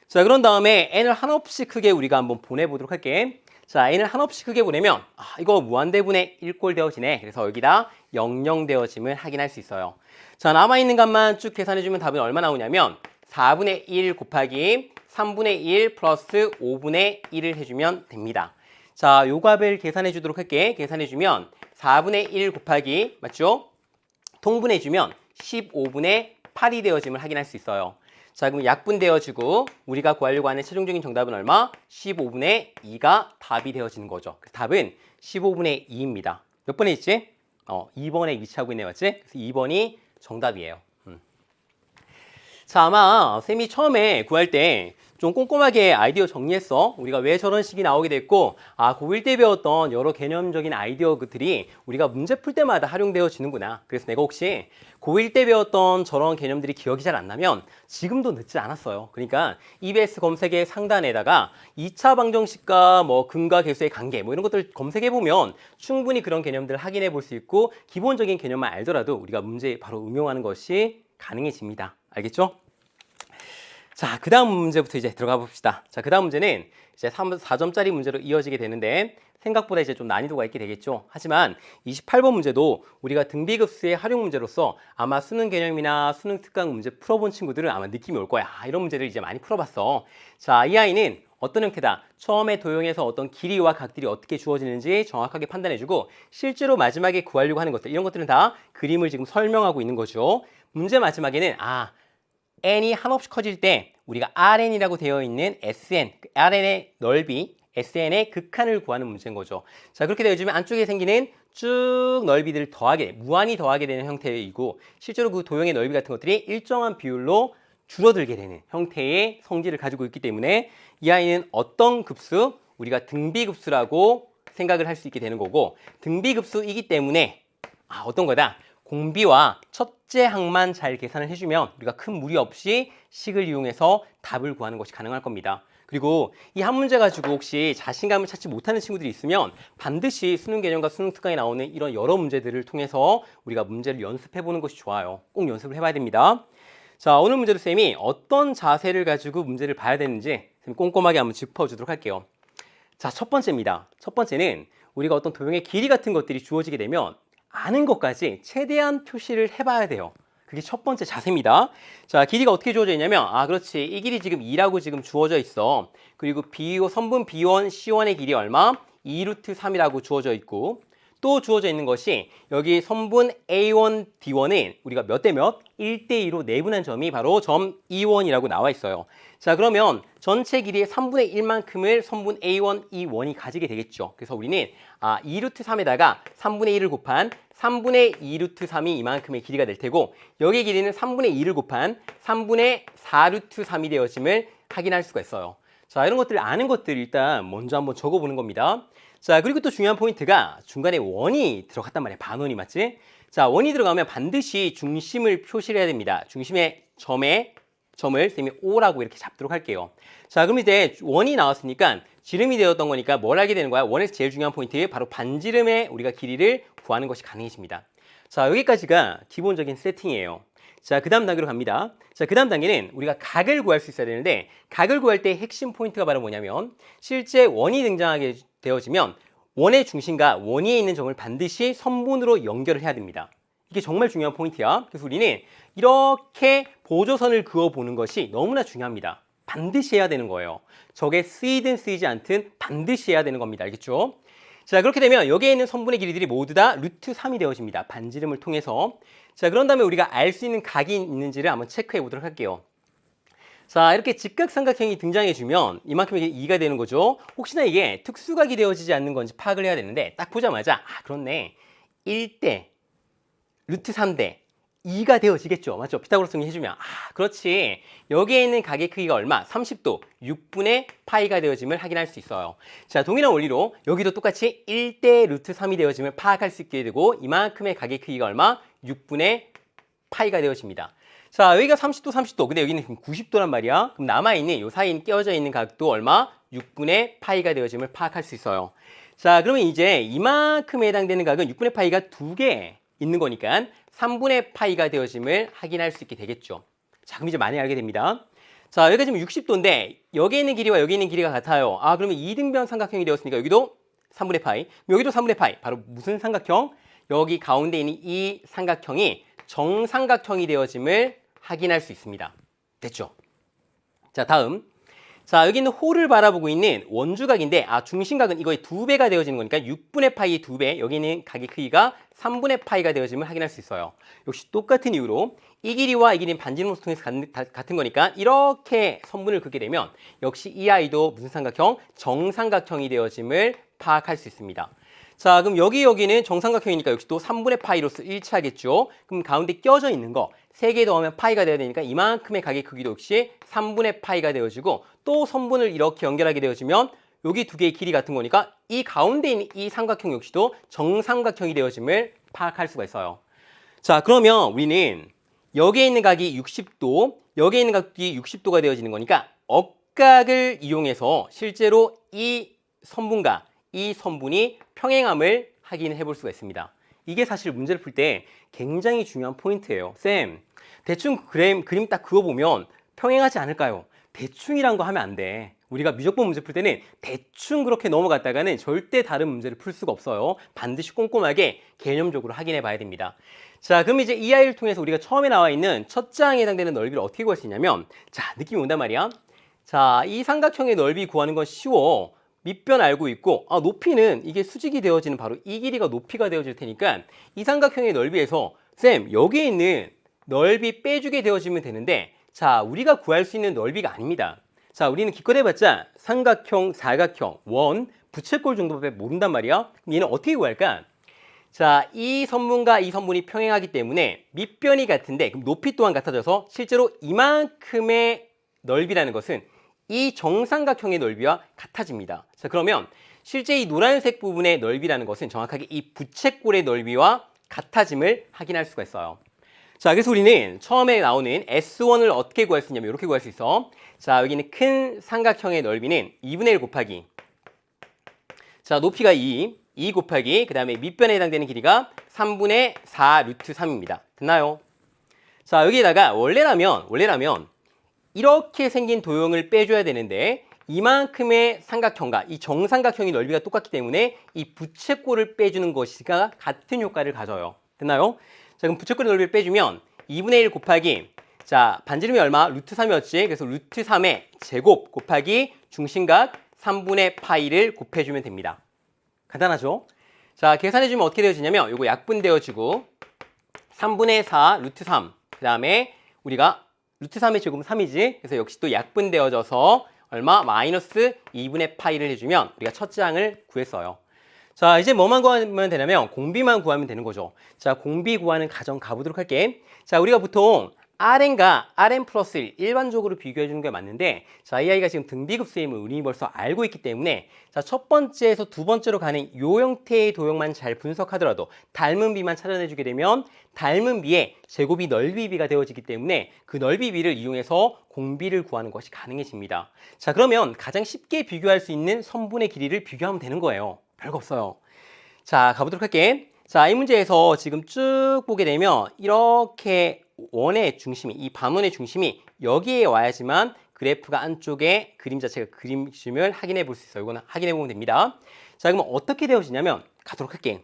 자, 그런 다음에 n을 한없이 크게 우리가 한번 보내보도록 할게. 자, n을 한없이 크게 보내면 이거 무한대분의 1꼴 되어지네. 그래서 여기다 00 되어짐을 확인할 수 있어요. 자, 남아있는 값만 쭉 계산해주면 답은 얼마 나오냐면 4분의 1 곱하기 3분의 1 플러스 5분의 1을 해주면 됩니다. 자, 요 값을 계산해 주도록 할게. 계산해주면 4분의 1 곱하기 맞죠? 통분해주면 15분의 8이 되어짐을 확인할 수 있어요. 자, 그럼 약분되어지고 우리가 구하려고 하는 최종적인 정답은 얼마? 15분의 2가 답이 되어지는 거죠. 그래서 답은 15분의 2입니다. 몇 번에 있지? 2번에 위치하고 있네, 맞지? 그래서 2번이 정답이에요. 자, 아마 쌤이 처음에 구할 때 좀 꼼꼼하게 아이디어 정리했어. 우리가 왜 저런 식이 나오게 됐고 고1 때 배웠던 여러 개념적인 아이디어들이 우리가 문제 풀 때마다 활용되어지는구나. 그래서 내가 혹시 고1 때 배웠던 저런 개념들이 기억이 잘 안 나면 지금도 늦지 않았어요. 그러니까 EBS 검색의 상단에다가 2차 방정식과 근과 계수의 관계 이런 것들 검색해보면 충분히 그런 개념들을 확인해 볼 수 있고 기본적인 개념만 알더라도 우리가 문제에 바로 응용하는 것이 가능해집니다. 알겠죠? 자, 그 다음 문제부터 이제 들어가 봅시다. 자, 그 다음 문제는 이제 4점짜리 문제로 이어지게 되는데 생각보다 이제 좀 난이도가 있게 되겠죠. 하지만 28번 문제도 우리가 등비급수의 활용 문제로서 아마 수능 개념이나 수능 특강 문제 풀어본 친구들은 아마 느낌이 올 거야. 이런 문제를 이제 많이 풀어봤어. 자, 이 아이는 어떤 형태다? 처음에 도형에서 어떤 길이와 각들이 어떻게 주어지는지 정확하게 판단해주고 실제로 마지막에 구하려고 하는 것들 이런 것들은 다 그림을 지금 설명하고 있는 거죠. 문제 마지막에는 n이 한없이 커질 때 우리가 Rn이라고 되어 있는 Sn, Rn의 넓이, Sn의 극한을 구하는 문제인 거죠. 자, 그렇게 되어지면 안쪽에 생기는 쭉 넓이들을 무한히 더하게 되는 형태이고 실제로 그 도형의 넓이 같은 것들이 일정한 비율로 줄어들게 되는 형태의 성질을 가지고 있기 때문에 이 아이는 어떤 급수? 우리가 등비급수라고 생각을 할 수 있게 되는 거고 등비급수이기 때문에 어떤 거다? 공비와 첫째 항만 잘 계산을 해주면 우리가 큰 무리 없이 식을 이용해서 답을 구하는 것이 가능할 겁니다. 그리고 이 한 문제 가지고 혹시 자신감을 찾지 못하는 친구들이 있으면 반드시 수능 개념과 수능 특강에 나오는 이런 여러 문제들을 통해서 우리가 문제를 연습해보는 것이 좋아요. 꼭 연습을 해봐야 됩니다. 자, 오늘 문제도 쌤이 어떤 자세를 가지고 문제를 봐야 되는지 쌤이 꼼꼼하게 한번 짚어주도록 할게요. 자, 첫 번째입니다. 첫 번째는 우리가 어떤 도형의 길이 같은 것들이 주어지게 되면 아는 것까지 최대한 표시를 해봐야 돼요. 그게 첫 번째 자세입니다. 자, 길이가 어떻게 주어져 있냐면, 그렇지. 이 길이 지금 2라고 지금 주어져 있어. 그리고 선분 B1, C1의 길이 얼마? 2루트 3이라고 주어져 있고, 또 주어져 있는 것이 여기 선분 A1, D1은 우리가 몇 대 몇? 1대2로 내분한 점이 바로 점 E1이라고 나와 있어요. 자, 그러면 전체 길이의 3분의 1만큼을 선분 A1, E1이 가지게 되겠죠. 그래서 우리는 2루트 3에다가 3분의 1을 곱한 3분의 2루트 3이 이만큼의 길이가 될 테고, 여기 길이는 3분의 2를 곱한 3분의 4루트 3이 되어짐을 확인할 수가 있어요. 자, 이런 것들 아는 것들 일단 먼저 한번 적어보는 겁니다. 자, 그리고 또 중요한 포인트가 중간에 원이 들어갔단 말이야. 반원이 맞지? 자, 원이 들어가면 반드시 중심을 표시를 해야 됩니다. 중심의 점을 쌤이 O라고 이렇게 잡도록 할게요. 자, 그럼 이제 원이 나왔으니까 지름이 되었던 거니까 뭘 알게 되는 거야? 원에서 제일 중요한 포인트, 바로 반지름의 우리가 길이를 구하는 것이 가능해집니다. 자, 여기까지가 기본적인 세팅이에요. 자, 그 다음 단계로 갑니다. 자, 그 다음 단계는 우리가 각을 구할 수 있어야 되는데, 각을 구할 때 핵심 포인트가 바로 뭐냐면, 실제 원이 등장하게 되어지면 원의 중심과 원 위에 있는 점을 반드시 선분으로 연결을 해야 됩니다. 이게 정말 중요한 포인트야. 그래서 우리는 이렇게 보조선을 그어보는 것이 너무나 중요합니다. 반드시 해야 되는 거예요. 저게 쓰이든 쓰이지 않든 반드시 해야 되는 겁니다. 알겠죠? 자, 그렇게 되면 여기에 있는 선분의 길이들이 모두 다 루트 3이 되어집니다. 반지름을 통해서. 자, 그런 다음에 우리가 알 수 있는 각이 있는지를 한번 체크해 보도록 할게요. 자, 이렇게 직각삼각형이 등장해주면 이만큼의 2가 되는 거죠. 혹시나 이게 특수각이 되어지지 않는 건지 파악을 해야 되는데, 딱 보자마자 그렇네. 1대 루트 3대 2가 되어지겠죠. 맞죠? 피타고라스 정리 해주면 그렇지. 여기에 있는 각의 크기가 얼마? 30도 6분의 파이가 되어짐을 확인할 수 있어요. 자, 동일한 원리로 여기도 똑같이 1대 루트 3이 되어짐을 파악할 수 있게 되고, 이만큼의 각의 크기가 얼마? 6분의 파이가 되어집니다. 자, 여기가 30도, 30도. 근데 여기는 90도란 말이야. 그럼 남아있는 이 사이에 끼어져 있는 각도 얼마? 6분의 파이가 되어짐을 파악할 수 있어요. 자, 그러면 이제 이만큼에 해당되는 각은 6분의 파이가 2개 있는 거니까 3분의 파이가 되어짐을 확인할 수 있게 되겠죠. 자, 그럼 이제 많이 알게 됩니다. 자, 여기가 지금 60도인데 여기에 있는 길이와 여기 있는 길이가 같아요. 그러면 이등변 삼각형이 되었으니까 여기도 3분의 파이, 여기도 3분의 파이. 바로 무슨 삼각형? 여기 가운데 있는 이 삼각형이 정삼각형이 되어짐을 확인할 수 있습니다. 됐죠? 자, 다음. 자, 여기 있는 호를 바라보고 있는 원주각인데, 중심각은 이거의 2배가 되어지는 거니까 6분의 파이의 2배, 여기 있는 각의 크기가 3분의 파이가 되어짐을 확인할 수 있어요. 역시 똑같은 이유로 이 길이와 이 길이는 반지름을 통해서 같은 거니까 이렇게 선분을 긋게 되면 역시 이 아이도 무슨 삼각형? 정삼각형이 되어짐을 파악할 수 있습니다. 자, 그럼 여기는 정삼각형이니까 역시 또 3분의 파이로서 일치하겠죠. 그럼 가운데 껴져 있는 거 3개 더하면 파이가 되어야 되니까 이만큼의 각의 크기도 역시 3분의 파이가 되어지고, 또 선분을 이렇게 연결하게 되어지면 여기 두 개의 길이 같은 거니까 이 가운데 있는 이 삼각형 역시도 정삼각형이 되어짐을 파악할 수가 있어요. 자, 그러면 우리는 여기에 있는 각이 60도, 여기에 있는 각이 60도가 되어지는 거니까 억각을 이용해서 실제로 이 선분과 이 선분이 평행함을 확인해 볼 수가 있습니다. 이게 사실 문제를 풀 때 굉장히 중요한 포인트예요. 쌤, 대충 그림 딱 그어보면 평행하지 않을까요? 대충이란 거 하면 안 돼. 우리가 미적분 문제 풀 때는 대충 그렇게 넘어갔다가는 절대 다른 문제를 풀 수가 없어요. 반드시 꼼꼼하게 개념적으로 확인해 봐야 됩니다. 자, 그럼 이제 이 아이를 통해서 우리가 처음에 나와 있는 첫 장에 해당되는 넓이를 어떻게 구할 수 있냐면, 자, 느낌이 온단 말이야. 자, 이 삼각형의 넓이 구하는 건 쉬워. 밑변 알고 있고, 높이는 이게 수직이 되어지는 바로 이 길이가 높이가 되어질 테니까 이 삼각형의 넓이에서 쌤, 여기에 있는 넓이 빼주게 되어지면 되는데, 자, 우리가 구할 수 있는 넓이가 아닙니다. 자, 우리는 기껏 해봤자 삼각형, 사각형, 원, 부채꼴 정도밖에 모른단 말이야. 그럼 얘는 어떻게 구할까? 자, 이 선분과 이 선분이 평행하기 때문에 밑변이 같은데, 그럼 높이 또한 같아져서 실제로 이만큼의 넓이라는 것은 이 정삼각형의 넓이와 같아집니다. 자, 그러면 실제 이 노란색 부분의 넓이라는 것은 정확하게 이 부채꼴의 넓이와 같아짐을 확인할 수가 있어요. 자, 그래서 우리는 처음에 나오는 S1을 어떻게 구할 수 있냐면 이렇게 구할 수 있어. 자, 여기는 큰 삼각형의 넓이는 2분의 1 곱하기, 자, 높이가 2 곱하기, 그 다음에 밑변에 해당되는 길이가 3분의 4 루트 3입니다. 됐나요? 자, 여기에다가 원래라면 이렇게 생긴 도형을 빼줘야 되는데, 이만큼의 삼각형과 이 정삼각형의 넓이가 똑같기 때문에 이 부채꼴을 빼주는 것이가 같은 효과를 가져요. 됐나요? 자, 그럼 부채꼴의 넓이를 빼주면 2분의 1 곱하기 자, 반지름이 얼마? 루트 3이었지. 그래서 루트 3의 제곱 곱하기 중심각 3분의 파이를 곱해주면 됩니다. 간단하죠? 자, 계산해주면 어떻게 되어지냐면 요거 약분되어지고 3분의 4 루트 3 그 다음에 우리가 루트 3의 제곱은 3이지. 그래서 역시 또 약분되어져서 얼마? 마이너스 2분의 파이를 해주면 우리가 첫째 항을 구했어요. 자, 이제 뭐만 구하면 되냐면 공비만 구하면 되는 거죠. 자, 공비 구하는 가정 가보도록 할게. 자, 우리가 보통 Rn과 Rn 플러스 1 일반적으로 비교해 주는 게 맞는데 자, 이 아이가 지금 등비급수임을 우리 벌써 알고 있기 때문에 자, 첫 번째에서 두 번째로 가는 요 형태의 도형만 잘 분석하더라도 닮은 비만 찾아내 주게 되면 닮은 비의 제곱이 넓이 비가 되어지기 때문에 그 넓이 비를 이용해서 공비를 구하는 것이 가능해집니다. 자, 그러면 가장 쉽게 비교할 수 있는 선분의 길이를 비교하면 되는 거예요. 별거 없어요. 자, 가보도록 할게. 자, 이 문제에서 지금 쭉 보게 되면 이렇게 원의 중심이, 이 반원의 중심이 여기에 와야지만 그래프가 안쪽에 그림 자체가 그림을 확인해 볼 수 있어요. 이거는 확인해 보면 됩니다. 자, 그러면 어떻게 되어지냐면 가도록 할게.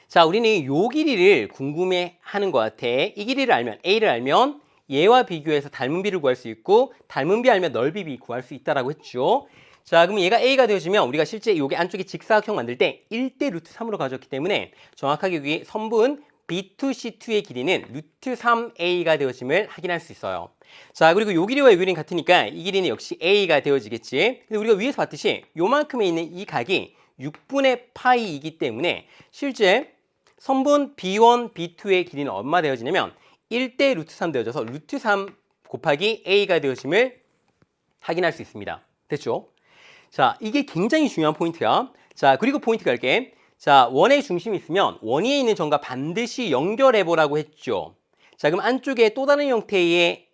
자, 우리는 이 길이를 궁금해 하는 것 같아. 이 길이를 알면, A를 알면 얘와 비교해서 닮은 비를 구할 수 있고 닮은 비 알면 넓이 비 구할 수 있다라고 했죠. 자, 그럼 얘가 A가 되어지면 우리가 실제 여기 안쪽에 직사각형 만들 때 1대 루트 3으로 가져왔기 때문에 정확하게 여기 선분 B2C2의 길이는 루트 3A가 되어짐을 확인할 수 있어요. 자, 그리고 요 길이와 요 길이는 같으니까 이 길이는 역시 A가 되어지겠지. 근데 우리가 위에서 봤듯이 요만큼에 있는 이 각이 6분의 파이이기 때문에 실제 선분 B1, B2의 길이는 얼마 되어지냐면 1대 루트 3 되어져서 루트 3 곱하기 A가 되어짐을 확인할 수 있습니다. 됐죠? 자, 이게 굉장히 중요한 포인트야. 자, 그리고 포인트 갈게. 자, 원의 중심이 있으면 원 위에 있는 점과 반드시 연결해보라고 했죠. 자, 그럼 안쪽에 또 다른 형태의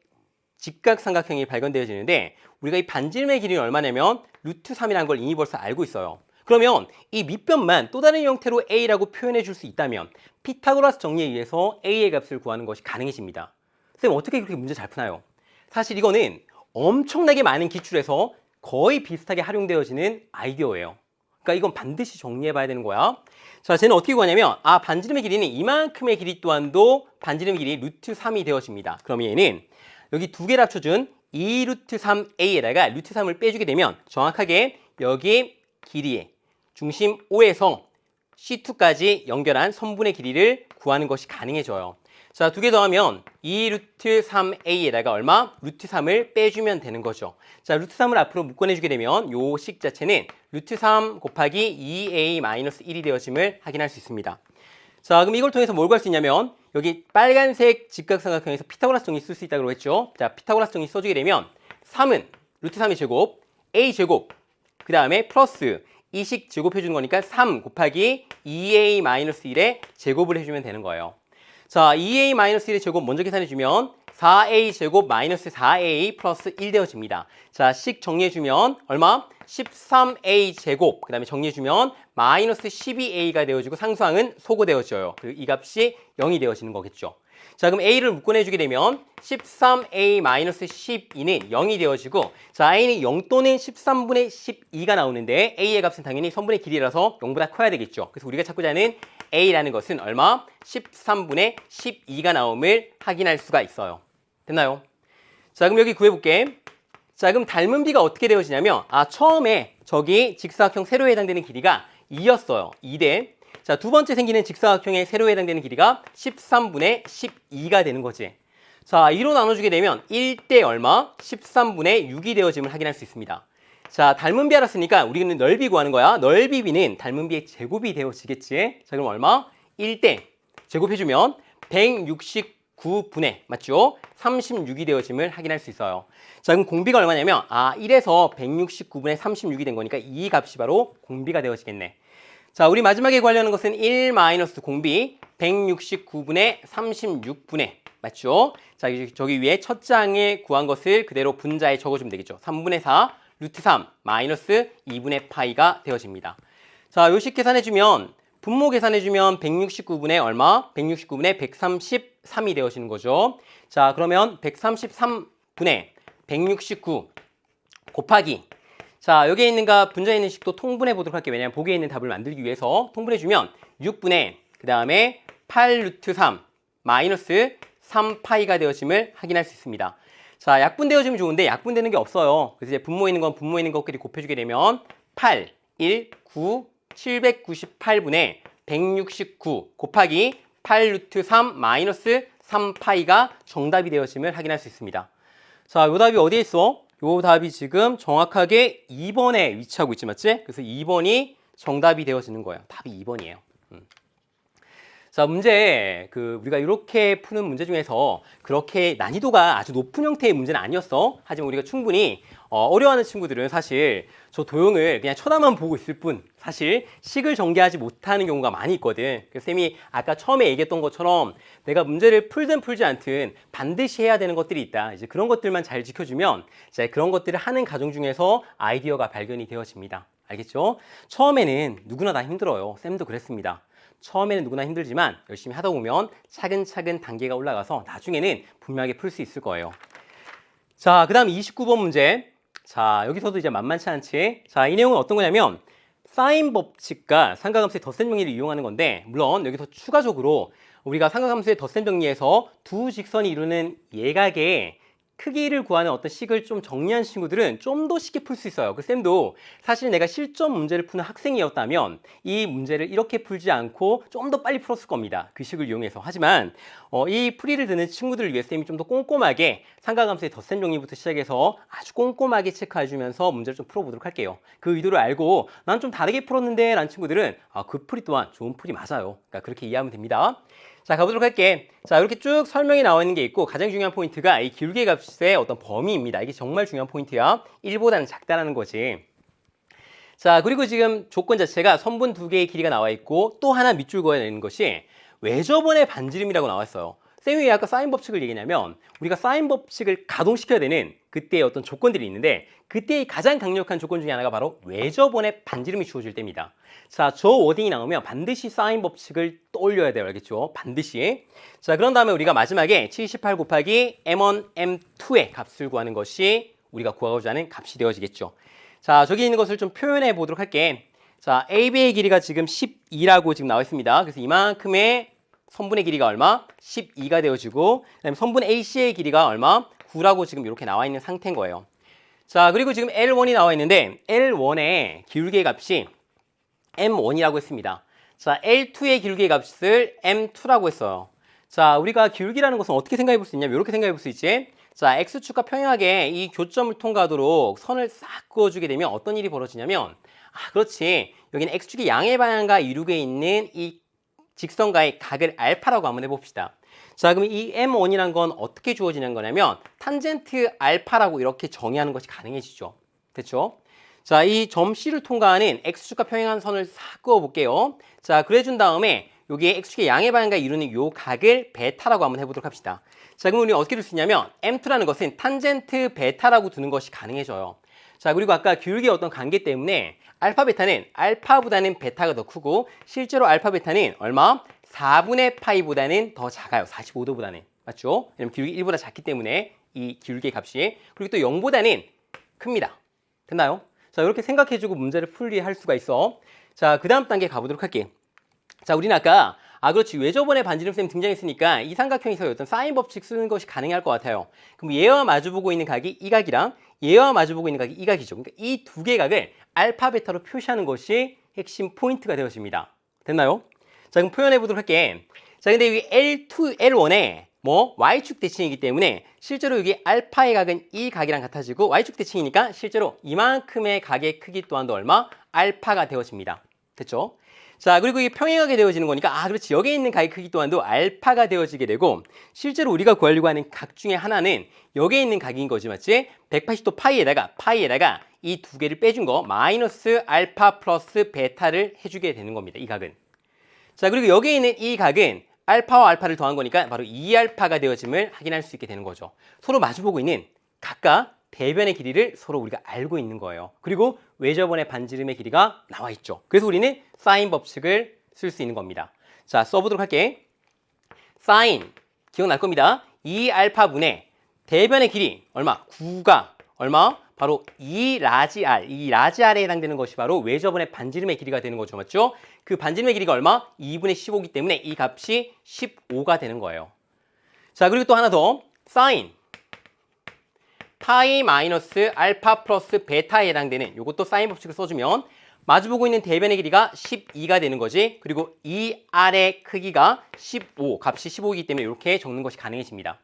직각삼각형이 발견되어지는데 우리가 이 반지름의 길이는 얼마냐면 루트 3이라는 걸 이미 벌써 알고 있어요. 그러면 이 밑변만 또 다른 형태로 A라고 표현해 줄 수 있다면 피타고라스 정리에 의해서 A의 값을 구하는 것이 가능해집니다. 선생님, 어떻게 그렇게 문제 잘 푸나요? 사실 이거는 엄청나게 많은 기출에서 거의 비슷하게 활용되어지는 아이디어예요. 그러니까 이건 반드시 정리해 봐야 되는 거야. 자, 쟤는 어떻게 구하냐면 반지름의 길이는 이만큼의 길이 또한도 반지름의 길이 루트 3이 되어집니다. 그럼 얘는 여기 두 개를 합쳐준 2 루트 3A에다가 루트 3을 빼주게 되면 정확하게 여기 길이의 중심 O에서 C2까지 연결한 선분의 길이를 구하는 것이 가능해져요. 자, 두 개 더하면 2 루트 3A에다가 얼마? 루트 3을 빼주면 되는 거죠. 자, 루트 3을 앞으로 묶어내주게 되면 요 식 자체는 루트 3 곱하기 2A-1이 되어짐을 확인할 수 있습니다. 자, 그럼 이걸 통해서 뭘 구할 수 있냐면 여기 빨간색 직각삼각형에서 피타고라스 정리 쓸 수 있다고 했죠. 자, 피타고라스 정리 써주게 되면 3은 루트 3의 제곱, A 제곱, 그 다음에 플러스 이 식 제곱해주는 거니까 3 곱하기 2A-1의 제곱을 해주면 되는 거예요. 자, 2A-1의 제곱 먼저 계산해주면 4A 제곱 마이너스 4A 플러스 1 되어집니다. 자, 식 정리해주면 얼마? 13A 제곱, 그 다음에 정리해주면 마이너스 12A가 되어지고 상수항은 소거되어져요. 그리고 이 값이 0이 되어지는 거겠죠. 자, 그럼 A를 묶어내주게 되면 13A 마이너스 12는 0이 되어지고 자, A는 0 또는 13분의 12가 나오는데 A의 값은 당연히 선분의 길이라서 0보다 커야 되겠죠. 그래서 우리가 찾고자 하는 A라는 것은 얼마? 13분의 12가 나옴을 확인할 수가 있어요. 됐나요? 자, 그럼 여기 구해볼게. 자, 그럼 닮은 비가 어떻게 되어지냐면 처음에 저기 직사각형 세로에 해당되는 길이가 2였어요. 2대. 자, 두 번째 생기는 직사각형의 세로에 해당되는 길이가 13분의 12가 되는 거지. 자, 2로 나눠주게 되면 1대 얼마? 13분의 6이 되어짐을 확인할 수 있습니다. 자, 닮은 비 알았으니까 우리는 넓이 구하는 거야. 넓이 비는 닮은 비의 제곱이 되어지겠지. 자, 그럼 얼마? 1대 제곱해주면 169분의 맞죠? 36이 되어짐을 확인할 수 있어요. 자, 그럼 공비가 얼마냐면 1에서 169분의 36이 된 거니까 이 값이 바로 공비가 되어지겠네. 자, 우리 마지막에 구하려는 것은 1 마이너스 공비 169분의 36분의 맞죠? 자, 저기 위에 첫 장에 구한 것을 그대로 분자에 적어주면 되겠죠. 3분의 4 루트 3 마이너스 2분의 파이가 되어집니다. 자, 요식 계산해주면 분모 계산해주면 169분의 얼마? 169분의 133이 되어지는 거죠. 자, 그러면 133분의 169 곱하기 자, 여기에 있는가 분자에 있는 식도 통분해 보도록 할게요. 왜냐하면 보기에 있는 답을 만들기 위해서 통분해주면 6분의 그 다음에 8 루트 3 마이너스 3파이가 되어짐을 확인할 수 있습니다. 자, 약분되어지면 좋은데 약분되는 게 없어요. 그래서 이제 분모 있는 건 분모 있는 것끼리 곱해주게 되면 8, 1, 9, 798분의 169 곱하기 8 루트 3 마이너스 3파이가 정답이 되어짐을 확인할 수 있습니다. 자, 요 답이 어디에 있어? 요 답이 지금 정확하게 2번에 위치하고 있지, 맞지? 그래서 2번이 정답이 되어지는 거예요. 답이 2번이에요. 자, 문제 우리가 이렇게 푸는 문제 중에서 그렇게 난이도가 아주 높은 형태의 문제는 아니었어. 하지만 우리가 충분히 어려워하는 친구들은 사실 저 도형을 그냥 쳐다만 보고 있을 뿐 사실 식을 전개하지 못하는 경우가 많이 있거든. 그래서 쌤이 아까 처음에 얘기했던 것처럼 내가 문제를 풀든 풀지 않든 반드시 해야 되는 것들이 있다. 이제 그런 것들만 잘 지켜주면 이제 그런 것들을 하는 과정 중에서 아이디어가 발견이 되어집니다. 알겠죠? 처음에는 누구나 다 힘들어요. 쌤도 그랬습니다. 처음에는 누구나 힘들지만 열심히 하다 보면 차근차근 단계가 올라가서 나중에는 분명하게 풀 수 있을 거예요. 자, 그 다음 29번 문제. 자, 여기서도 이제 만만치 않지. 자, 이 내용은 어떤 거냐면 사인 법칙과 삼각함수의 덧셈 정리를 이용하는 건데, 물론 여기서 추가적으로 우리가 삼각함수의 덧셈 정리에서 두 직선이 이루는 예각의 크기를 구하는 어떤 식을 좀 정리한 친구들은 좀 더 쉽게 풀 수 있어요. 그 쌤도 사실 내가 실전 문제를 푸는 학생이었다면 이 문제를 이렇게 풀지 않고 좀 더 빨리 풀었을 겁니다. 그 식을 이용해서. 하지만 이 풀이를 듣는 친구들을 위해 쌤이 좀 더 꼼꼼하게 삼각함수의 덧셈 정리부터 시작해서 아주 꼼꼼하게 체크해주면서 문제를 좀 풀어보도록 할게요. 그 의도를 알고 난 좀 다르게 풀었는데 라는 친구들은 그 풀이 또한 좋은 풀이 맞아요. 그러니까 그렇게 이해하면 됩니다. 자, 가보도록 할게. 자, 이렇게 쭉 설명이 나와 있는 게 있고 가장 중요한 포인트가 이 기울기 값의 어떤 범위입니다. 이게 정말 중요한 포인트야. 1보다는 작다라는 거지. 자, 그리고 지금 조건 자체가 선분 두 개의 길이가 나와 있고 또 하나 밑줄 그어야 되는 것이 외접원의 반지름이라고 나와 있어요. 쌤이 왜 아까 사인 법칙을 얘기냐면 우리가 사인 법칙을 가동시켜야 되는 그때의 어떤 조건들이 있는데 그때의 가장 강력한 조건 중에 하나가 바로 외접원의 반지름이 주어질 때입니다. 자, 저 워딩이 나오면 반드시 사인 법칙을 떠올려야 돼요. 알겠죠? 반드시. 자, 그런 다음에 우리가 마지막에 78 곱하기 m1, m2의 값을 구하는 것이 우리가 구하고자 하는 값이 되어지겠죠. 자, 저기 있는 것을 좀 표현해 보도록 할게. 자, AB의 길이가 지금 12라고 지금 나와 있습니다. 그래서 이만큼의 선분의 길이가 얼마? 12가 되어지고 그다음에 선분 AC의 길이가 얼마? 9라고 지금 이렇게 나와 있는 상태인 거예요. 자, 그리고 지금 L1이 나와 있는데 L1의 기울기의 값이 M1이라고 했습니다. 자, L2의 기울기의 값을 M2라고 했어요. 자, 우리가 기울기라는 것은 어떻게 생각해 볼 수 있냐면 이렇게 생각해 볼 수 있지. 자, X축과 평행하게 이 교점을 통과하도록 선을 싹 그어주게 되면 어떤 일이 벌어지냐면 그렇지. 여기는 X축의 양의 방향과 이루게 있는 이 직선과의 각을 알파라고 한번 해봅시다. 자, 그럼 이 M1이란 건 어떻게 주어지는 거냐면 탄젠트 알파라고 이렇게 정의하는 것이 가능해지죠. 됐죠? 자, 이 점 C를 통과하는 X축과 평행한 선을 싹 그어볼게요. 자, 그래준 다음에 여기에 X축의 양의 방향과 이루는 요 각을 베타라고 한번 해보도록 합시다. 자, 그럼 우리 어떻게 둘 수 있냐면 M2라는 것은 탄젠트 베타라고 두는 것이 가능해져요. 자, 그리고 아까 기울기의 어떤 관계 때문에 알파 베타는 알파보다는 베타가 더 크고 실제로 알파 베타는 얼마? 4분의 파이보다는 더 작아요. 45도보다는. 맞죠? 왜냐면 기울기 1보다 작기 때문에 이 기울기의 값이. 그리고 또 0보다는 큽니다. 됐나요? 자, 이렇게 생각해주고 문제를 풀이할 수가 있어. 자, 그 다음 단계 가보도록 할게. 자, 우리는 아까 그렇지. 외접원의 반지름쌤 등장했으니까 이 삼각형에서 어떤 사인 법칙 쓰는 것이 가능할 것 같아요. 그럼 얘와 마주보고 있는 각이 이 각이랑 얘와 마주보고 있는 각이 이 각이죠. 그러니까 이 두 개의 각을 알파, 베타로 표시하는 것이 핵심 포인트가 되어집니다. 됐나요? 자, 그럼 표현해 보도록 할게. 자, 근데 여기 L2, L1에 Y축 대칭이기 때문에 실제로 여기 알파의 각은 이 각이랑 같아지고 Y축 대칭이니까 실제로 이만큼의 각의 크기 또한도 얼마? 알파가 되어집니다. 됐죠? 자, 그리고 이게 평행하게 되어지는 거니까 그렇지. 여기에 있는 각의 크기 또한도 알파가 되어지게 되고 실제로 우리가 구하려고 하는 각 중에 하나는 여기에 있는 각인 거지, 맞지? 180도 파이에다가 이 두 개를 빼준 거 마이너스 알파 플러스 베타를 해주게 되는 겁니다. 이 각은. 자, 그리고 여기에 있는 이 각은 알파와 알파를 더한 거니까 바로 2알파가 되어짐을 확인할 수 있게 되는 거죠. 서로 마주보고 있는 각각 대변의 길이를 서로 우리가 알고 있는 거예요. 그리고 외접원의 반지름의 길이가 나와 있죠. 그래서 우리는 사인 법칙을 쓸 수 있는 겁니다. 자, 써보도록 할게. 사인, 기억날 겁니다. 2알파분의 대변의 길이 얼마? 9가 얼마? 바로 2라지 R. 이 라지 R에 해당되는 것이 바로 외접원의 반지름의 길이가 되는 거죠. 맞죠? 그 반지름의 길이가 얼마? 2분의 15이기 때문에 이 값이 15가 되는 거예요. 자, 그리고 또 하나 더. 사인 파이 마이너스 알파 플러스 베타에 해당되는 요것도 사인 법칙을 써주면 마주보고 있는 대변의 길이가 12가 되는 거지. 그리고 이 R의 크기가 15, 값이 15이기 때문에 이렇게 적는 것이 가능해집니다.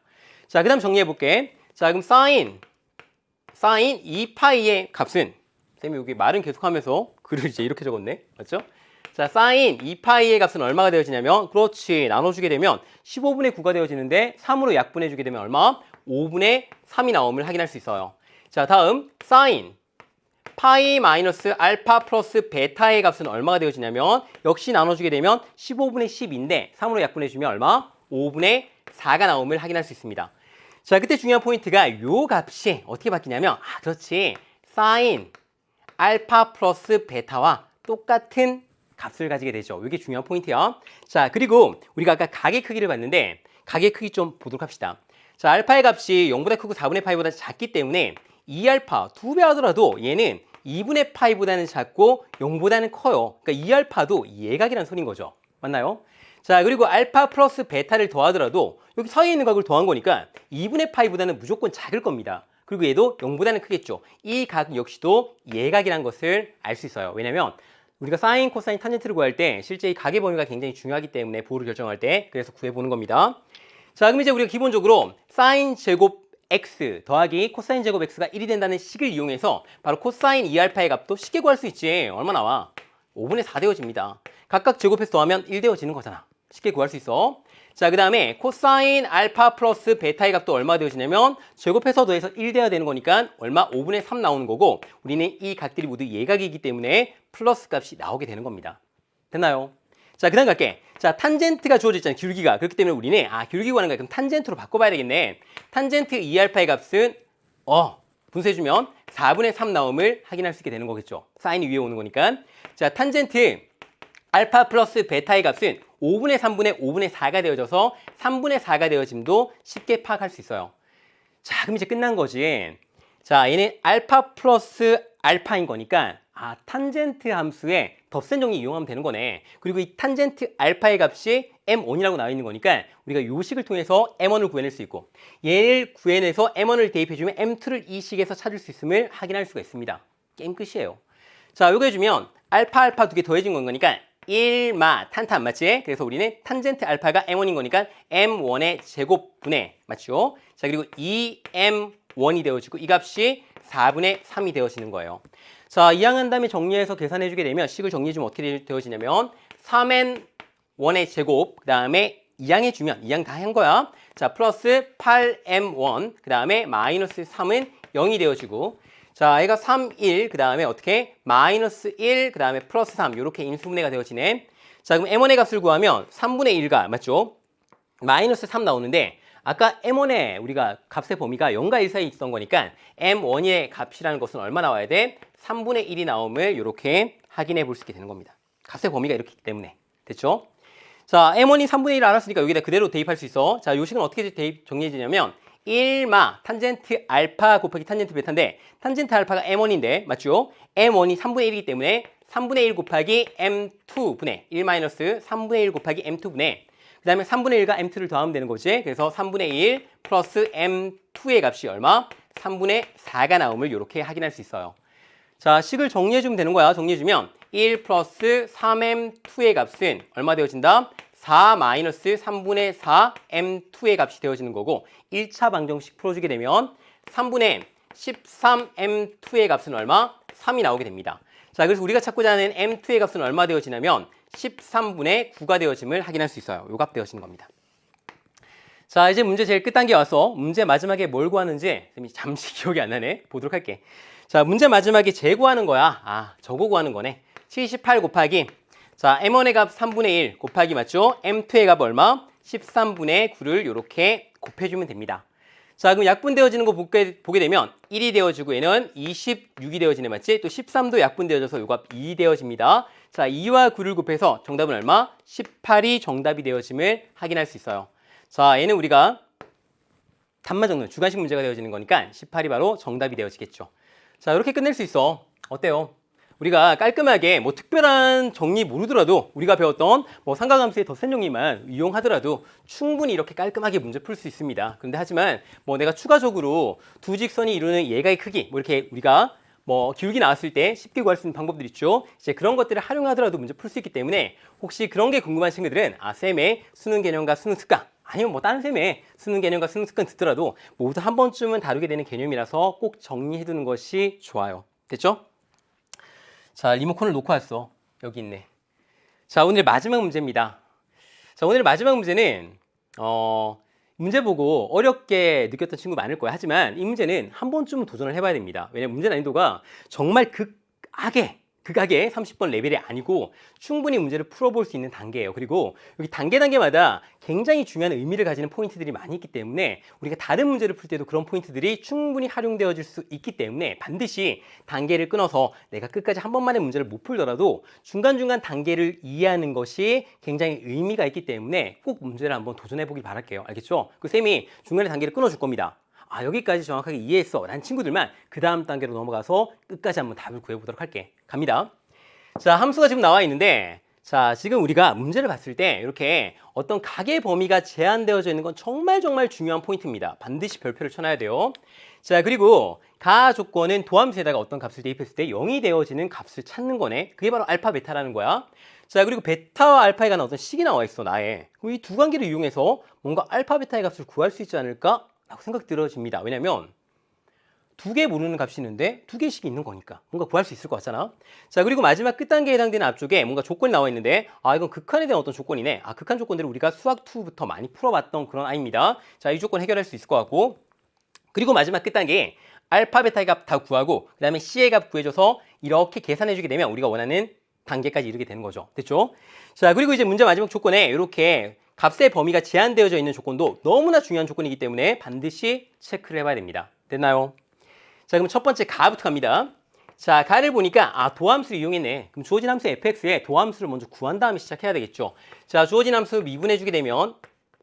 자, 그 다음 정리해 볼게. 자, 그럼 사인 2파이의 값은, 쌤이 여기 말은 계속하면서 글을 이제 이렇게 적었네. 맞죠? 자, 사인 2파이의 값은 얼마가 되어지냐면, 그렇지, 나눠주게 되면 15분의 9가 되어지는데 3으로 약분해주게 되면 얼마? 5분의 3이 나옴을 확인할 수 있어요. 자, 다음 사인 파이 마이너스 알파 플러스 베타의 값은 얼마가 되어지냐면, 역시 나눠주게 되면 15분의 10인데 3으로 약분해주면 얼마? 5분의 4가 나옴을 확인할 수 있습니다. 자, 그때 중요한 포인트가 요 값이 어떻게 바뀌냐면, 그렇지, 사인 알파 플러스 베타와 똑같은 값을 가지게 되죠. 이게 중요한 포인트야. 자, 그리고 우리가 아까 각의 크기를 봤는데 각의 크기 좀 보도록 합시다. 자, 알파의 값이 0보다 크고 4분의 파이보다 작기 때문에 2알파 2배 하더라도 얘는 2분의 파이보다는 작고 0보다는 커요. 그러니까 2알파도 예각이라는 소리인 거죠. 맞나요? 자, 그리고 알파 플러스 베타를 더하더라도 여기 사이에 있는 각을 더한 거니까 2분의 파이보다는 무조건 작을 겁니다. 그리고 얘도 0보다는 크겠죠. 이 각 역시도 예각이라는 것을 알 수 있어요. 왜냐면 우리가 사인, 코사인, 탄젠트를 구할 때 실제 이 각의 범위가 굉장히 중요하기 때문에 보호를 결정할 때 그래서 구해보는 겁니다. 자, 그럼 이제 우리가 기본적으로 사인 제곱 x 더하기 코사인 제곱 x가 1이 된다는 식을 이용해서 바로 코사인 2알파의 값도 쉽게 구할 수 있지. 얼마 나와? 5분의 4 되어집니다. 각각 제곱해서 더하면 1 되어지는 거잖아. 쉽게 구할 수 있어. 자, 그 다음에 코사인 알파 플러스 베타의 값도 얼마 되어지냐면 제곱해서 더해서 1 돼야 되는 거니까 얼마? 5분의 3 나오는 거고, 우리는 이 각들이 모두 예각이기 때문에 플러스 값이 나오게 되는 겁니다. 됐나요? 자, 그 다음 갈게. 자, 탄젠트가 주어져 있잖아, 기울기가. 그렇기 때문에 우리는 기울기 구하는 거야. 그럼 탄젠트로 바꿔봐야 되겠네. 탄젠트 2알파의 값은 분수해주면 4분의 3 나옴을 확인할 수 있게 되는 거겠죠. 사인이 위에 오는 거니까. 자, 탄젠트 알파 플러스 베타의 값은 5분의 3분의 5분의 4가 되어져서 3분의 4가 되어짐도 쉽게 파악할 수 있어요. 자, 그럼 이제 끝난 거지. 자, 얘는 알파 플러스 알파인 거니까 탄젠트 함수에 덧셈 정리 이용하면 되는 거네. 그리고 이 탄젠트 알파의 값이 m1이라고 나와 있는 거니까 우리가 요 식을 통해서 m1을 구해낼 수 있고, 얘를 구해내서 m1을 대입해주면 m2를 이 식에서 찾을 수 있음을 확인할 수가 있습니다. 게임 끝이에요. 자, 요거 해주면 알파 두 개 더해진 거니까 1마 탄탄 맞지? 그래서 우리는 탄젠트 알파가 m1인 거니까 m1의 제곱분의, 맞죠? 자, 그리고 2m1이 되어지고 이 값이 4분의 3이 되어지는 거예요. 자, 이항한 다음에 정리해서 계산해주게 되면 식을 정리해주면 어떻게 되어지냐면 3m1의 제곱, 그 다음에 2항해주면 2항 다 한 거야. 자, 플러스 8m1, 그 다음에 마이너스 3은 0이 되어지고, 자, 얘가 3, 1, 그 다음에 어떻게? 마이너스 1, 그 다음에 플러스 3, 이렇게 인수분해가 되어지네. 자, 그럼 m1의 값을 구하면 3분의 1가, 맞죠? 마이너스 3 나오는데, 아까 m1의 우리가 값의 범위가 0과 1 사이에 있던 거니까 m1의 값이라는 것은 얼마 나와야 돼? 3분의 1이 나옴을 이렇게 확인해 볼 수 있게 되는 겁니다. 값의 범위가 이렇기 때문에. 됐죠? 자, m1이 3분의 1을 알았으니까 여기다 그대로 대입할 수 있어. 자, 요 식은 어떻게 정리해지냐면 1마 탄젠트 알파 곱하기 탄젠트 베타인데 탄젠트 알파가 m1인데 맞죠? m1이 3분의 1이기 때문에 3분의 1 곱하기 m2분의 1 마이너스 3분의 1 곱하기 m2분의, 그 다음에 3분의 1과 m2를 더하면 되는 거지. 그래서 3분의 1 플러스 m2의 값이 얼마? 3분의 4가 나옴을 이렇게 확인할 수 있어요. 자, 식을 정리해주면 되는 거야. 정리해주면 1 플러스 3m2의 값은 얼마 되어진다? 4 마이너스 3분의 4 m2의 값이 되어지는 거고, 1차 방정식 풀어주게 되면 3분의 13 m2의 값은 얼마? 3이 나오게 됩니다. 자, 그래서 우리가 찾고자 하는 m2의 값은 얼마 되어지냐면 13분의 9가 되어짐을 확인할 수 있어요. 요 값 되어지는 겁니다. 자, 이제 문제 제일 끝단계 와서 문제 마지막에 뭘 구하는지 잠시 기억이 안 나네. 보도록 할게. 자, 문제 마지막에 재구하는 거야. 저거 구하는 거네. 78 곱하기, 자, m1의 값 3분의 1 곱하기 맞죠? m2의 값 얼마? 13분의 9를 이렇게 곱해주면 됩니다. 자, 그럼 약분되어지는 거 보게 되면 1이 되어지고 얘는 26이 되어지네, 맞지? 또 13도 약분되어져서 요 값 2 되어집니다. 자, 2와 9를 곱해서 정답은 얼마? 18이 정답이 되어짐을 확인할 수 있어요. 자, 얘는 우리가 단마 정리, 주관식 문제가 되어지는 거니까 18이 바로 정답이 되어지겠죠. 자, 이렇게 끝낼 수 있어. 어때요? 우리가 깔끔하게 뭐 특별한 정리 모르더라도 우리가 배웠던 뭐 삼각함수의 더 센 정리만 이용하더라도 충분히 이렇게 깔끔하게 문제 풀 수 있습니다. 그런데 하지만 뭐 내가 추가적으로 두 직선이 이루는 예가의 크기 뭐 이렇게 우리가 뭐 기울기 나왔을 때 쉽게 구할 수 있는 방법들 있죠. 이제 그런 것들을 활용하더라도 문제 풀 수 있기 때문에 혹시 그런 게 궁금한 친구들은 쌤의 수능 개념과 수능 습관 아니면 뭐 다른 쌤의 수능 개념과 수능 습관 듣더라도 모두 한 번쯤은 다루게 되는 개념이라서 꼭 정리해 두는 것이 좋아요. 됐죠? 자, 리모컨을 놓고 왔어. 여기 있네. 자, 오늘 마지막 문제입니다. 자, 오늘 마지막 문제는 문제 보고 어렵게 느꼈던 친구 많을 거야. 하지만 이 문제는 한 번쯤은 도전을 해봐야 됩니다. 왜냐면 문제 난이도가 정말 극악의 30번 레벨이 아니고 충분히 문제를 풀어볼 수 있는 단계예요. 그리고 여기 단계마다 굉장히 중요한 의미를 가지는 포인트들이 많이 있기 때문에 우리가 다른 문제를 풀 때도 그런 포인트들이 충분히 활용되어질 수 있기 때문에 반드시 단계를 끊어서 내가 끝까지 한 번만에 문제를 못 풀더라도 중간중간 단계를 이해하는 것이 굉장히 의미가 있기 때문에 꼭 문제를 한번 도전해보길 바랄게요. 알겠죠? 그 쌤이 중간에 단계를 끊어줄 겁니다. 여기까지 정확하게 이해했어 라는 친구들만 그 다음 단계로 넘어가서 끝까지 한번 답을 구해보도록 할게. 갑니다. 자, 함수가 지금 나와 있는데 자, 지금 우리가 문제를 봤을 때 이렇게 어떤 각의 범위가 제한되어져 있는 건 정말 중요한 포인트입니다. 반드시 별표를 쳐놔야 돼요. 자, 그리고 가 조건은 도함수에다가 어떤 값을 대입했을 때 0이 되어지는 값을 찾는 거네. 그게 바로 알파, 베타라는 거야. 자, 그리고 베타와 알파에 관한 어떤 식이 나와 있어, 나에. 그럼 이 두 관계를 이용해서 뭔가 알파, 베타의 값을 구할 수 있지 않을까? 라고 생각 들어집니다. 왜냐면 두 개 모르는 값이 있는데 두 개씩 있는 거니까 뭔가 구할 수 있을 것 같잖아. 자, 그리고 마지막 끝단계에 해당되는 앞쪽에 뭔가 조건이 나와 있는데 이건 극한에 대한 어떤 조건이네. 극한 조건들을 우리가 수학 2부터 많이 풀어봤던 그런 아이입니다. 자, 이 조건 해결할 수 있을 것 같고 그리고 마지막 끝단계에 알파, 베타의 값 다 구하고 그 다음에 C의 값 구해줘서 이렇게 계산해주게 되면 우리가 원하는 단계까지 이르게 되는 거죠. 됐죠? 자, 그리고 이제 문제 마지막 조건에 이렇게 값의 범위가 제한되어져 있는 조건도 너무나 중요한 조건이기 때문에 반드시 체크를 해봐야 됩니다. 됐나요? 자, 그럼 첫 번째 가부터 갑니다. 자, 가를 보니까 도함수를 이용했네. 그럼 주어진 함수 fx에 도함수를 먼저 구한 다음에 시작해야 되겠죠. 자, 주어진 함수 미분해주게 되면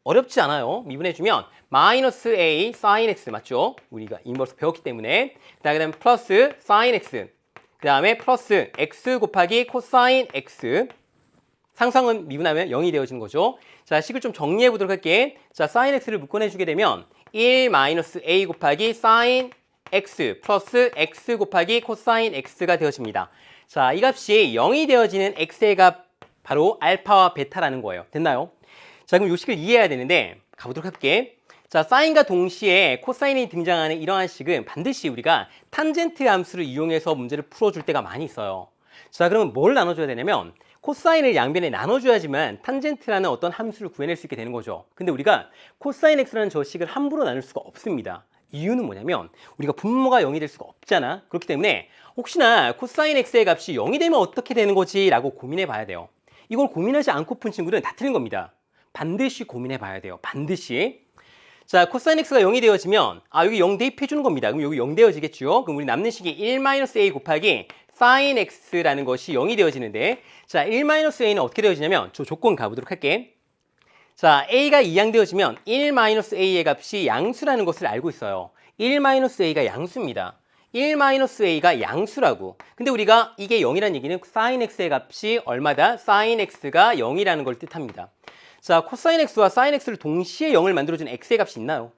어렵지 않아요. 미분해주면 마이너스 a sin x 맞죠? 우리가 인버스 배웠기 때문에 그 다음에 플러스 sin x 그 다음에 플러스 x 곱하기 코사인 x 상상은 미분하면 0이 되어지는 거죠. 자, 식을 좀 정리해 보도록 할게. 자, sin x를 묶어내주게 되면 1 마이너스 a 곱하기 sin x 플러스 x 곱하기 코사인 x가 되어집니다. 자, 이 값이 0이 되어지는 x의 값 바로 알파와 베타라는 거예요. 됐나요? 자, 그럼 이 식을 이해해야 되는데 가보도록 할게. 자, 사인과 동시에 코사인이 등장하는 이러한 식은 반드시 우리가 탄젠트 함수를 이용해서 문제를 풀어줄 때가 많이 있어요. 자, 그러면 뭘 나눠줘야 되냐면 코사인을 양변에 나눠줘야지만 탄젠트라는 어떤 함수를 구해낼 수 있게 되는 거죠. 근데 우리가 코사인 x라는 저 식을 함부로 나눌 수가 없습니다. 이유는 뭐냐면 우리가 분모가 0이 될 수가 없잖아. 그렇기 때문에 혹시나 코사인 x의 값이 0이 되면 어떻게 되는 거지? 라고 고민해 봐야 돼요. 이걸 고민하지 않고 푼 친구들은 다 틀린 겁니다. 반드시 고민해 봐야 돼요. 반드시. 자, 코사인 x가 0이 되어지면 여기 0 대입해 주는 겁니다. 그럼 여기 0 되어지겠죠? 그럼 우리 남는 식이 1-a 곱하기 sin x라는 것이 0이 되어지는데 자, 1-a는 어떻게 되어지냐면 저 조건 가보도록 할게. 자, a가 이항되어지면 1-a의 값이 양수라는 것을 알고 있어요. 1-a가 양수입니다. 1-a가 양수라고. 근데 우리가 이게 0이라는 얘기는 sin x의 값이 얼마다? sin x가 0이라는 걸 뜻합니다. 자, 코사인 x와 sin x를 동시에 0을 만들어준 x의 값이 있나요?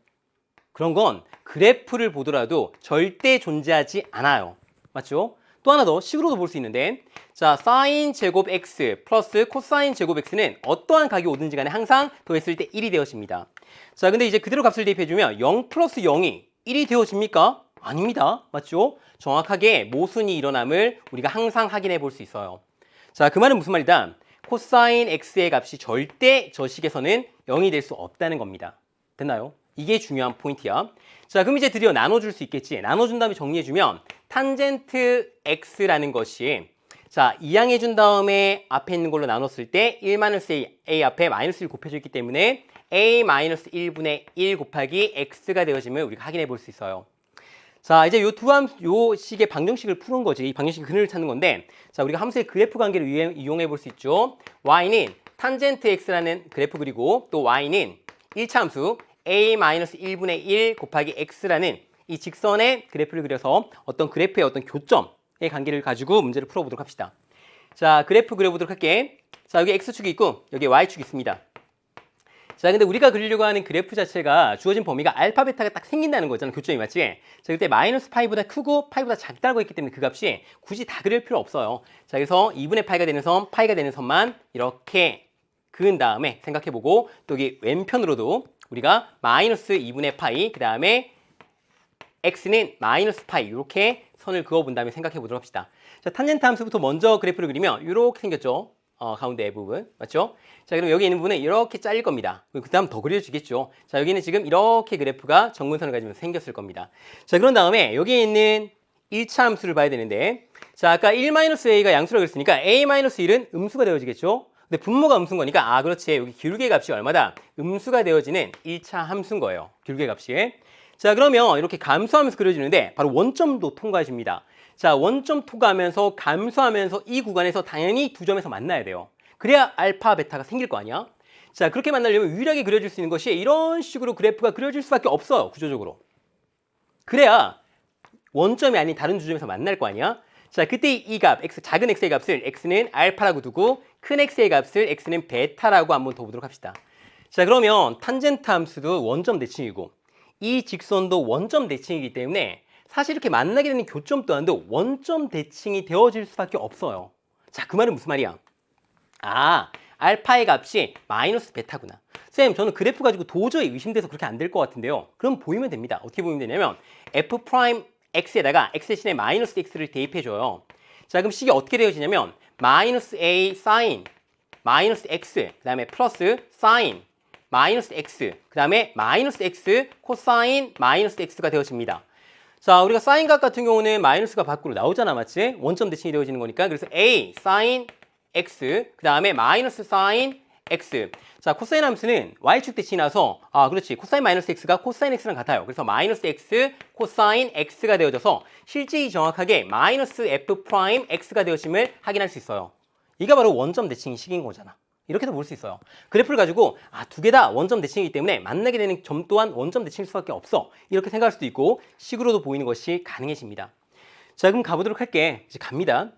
그런 건 그래프를 보더라도 절대 존재하지 않아요. 맞죠? 또 하나 더 식으로도 볼 수 있는데 자, sin 제곱 x 플러스 코사인 제곱 x는 어떠한 각이 오든지 간에 항상 더했을 때 1이 되어집니다. 자, 근데 이제 그대로 값을 대입해주면 0 플러스 0이 1이 되어집니까? 아닙니다. 맞죠? 정확하게 모순이 일어남을 우리가 항상 확인해 볼 수 있어요. 자, 그 말은 무슨 말이다? 코사인 x의 값이 절대 저 식에서는 0이 될 수 없다는 겁니다. 됐나요? 이게 중요한 포인트야. 자, 그럼 이제 드디어 나눠줄 수 있겠지. 나눠준 다음에 정리해주면 탄젠트 x라는 것이 자, 이항해준 다음에 앞에 있는 걸로 나눴을 때 1-a 앞에 마이너스 1 곱해져 있기 때문에 a-1분의 1 곱하기 x가 되어짐을 우리가 확인해 볼 수 있어요. 자, 이제 요 식의 방정식을 푸는 거지. 이 방정식의 근을 찾는 건데 자, 우리가 함수의 그래프 관계를 이용해 볼 수 있죠. y는 탄젠트 x라는 그래프 그리고 또 y는 1차 함수 a-1분의 1 곱하기 x라는 이 직선의 그래프를 그려서 어떤 그래프의 어떤 교점 관계를 가지고 문제를 풀어보도록 합시다. 자, 그래프 그려보도록 할게. 자, 여기 X축이 있고 여기 Y축이 있습니다. 자, 근데 우리가 그리려고 하는 그래프 자체가 주어진 범위가 알파, 베타가 딱 생긴다는 거잖아. 교점이 맞지? 자, 그때 마이너스 파이보다 크고 파이보다 작다고 했기 때문에 그 값이 굳이 다 그릴 필요 없어요. 자, 그래서 2분의 파이가 되는 선, 파이가 되는 선만 이렇게 그은 다음에 생각해보고 또 여기 왼편으로도 우리가 마이너스 2분의 파이, 그 다음에 x는 마이너스 파이 이렇게 선을 그어본 다음에 생각해보도록 합시다. 자, 탄젠트 함수부터 먼저 그래프를 그리면 이렇게 생겼죠. 가운데 부분 맞죠? 자, 그럼 여기 있는 부분은 이렇게 잘릴 겁니다. 그 다음 더 그려지겠죠. 자, 여기는 지금 이렇게 그래프가 정근선을 가지면서 생겼을 겁니다. 자, 그런 다음에 여기에 있는 1차 함수를 봐야 되는데, 자, 아까 1-a가 양수라고 그랬으니까 a-1은 음수가 되어지겠죠. 근데 분모가 음수인 거니까 그렇지, 여기 기울기의 값이 얼마다? 음수가 되어지는 1차 함수인 거예요. 기울기의 값이. 자, 그러면 이렇게 감소하면서 그려지는데 바로 원점도 통과해줍니다. 자, 원점 통과하면서 감소하면서 이 구간에서 당연히 두 점에서 만나야 돼요. 그래야 알파, 베타가 생길 거 아니야? 자, 그렇게 만나려면 유일하게 그려줄 수 있는 것이 이런 식으로 그래프가 그려질 수밖에 없어요. 구조적으로. 그래야 원점이 아닌 다른 두 점에서 만날 거 아니야? 자, 그때 이 값, x, 작은 x의 값을 x는 알파라고 두고 큰 x의 값을 x는 베타라고 한번 더 보도록 합시다. 자, 그러면 탄젠트 함수도 원점 대칭이고 이 직선도 원점 대칭이기 때문에 사실 이렇게 만나게 되는 교점 또한도 원점 대칭이 되어질 수밖에 없어요. 자, 그 말은 무슨 말이야? 알파의 값이 마이너스 베타구나. 쌤, 저는 그래프 가지고 도저히 의심돼서 그렇게 안 될 것 같은데요. 그럼 보이면 됩니다. 어떻게 보이면 되냐면 f 프라임 x에다가 x 대신에 마이너스 x를 대입해줘요. 자, 그럼 식이 어떻게 되어지냐면 마이너스 a 사인 마이너스 x 그 다음에 플러스 사인 마이너스 x 그 다음에 마이너스 x 코사인 마이너스 x가 되어집니다. 자, 우리가 사인 값 같은 경우는 마이너스가 밖으로 나오잖아, 맞지? 원점 대칭이 되어지는 거니까. 그래서 a 사인 x 그 다음에 마이너스 사인 x. 자, 코사인 함수는 y축 대칭이 나서 그렇지, 코사인 마이너스 x가 코사인 x랑 같아요. 그래서 마이너스 x 코사인 x가 되어져서 실제 정확하게 마이너스 f 프라임 x가 되어짐을 확인할 수 있어요. 이게 바로 원점 대칭이 식인 거잖아. 이렇게도 볼 수 있어요. 그래프를 가지고 두 개 다 원점 대칭이기 때문에 만나게 되는 점 또한 원점 대칭일 수밖에 없어. 이렇게 생각할 수도 있고 식으로도 보이는 것이 가능해집니다. 자, 그럼 가보도록 할게. 이제 갑니다.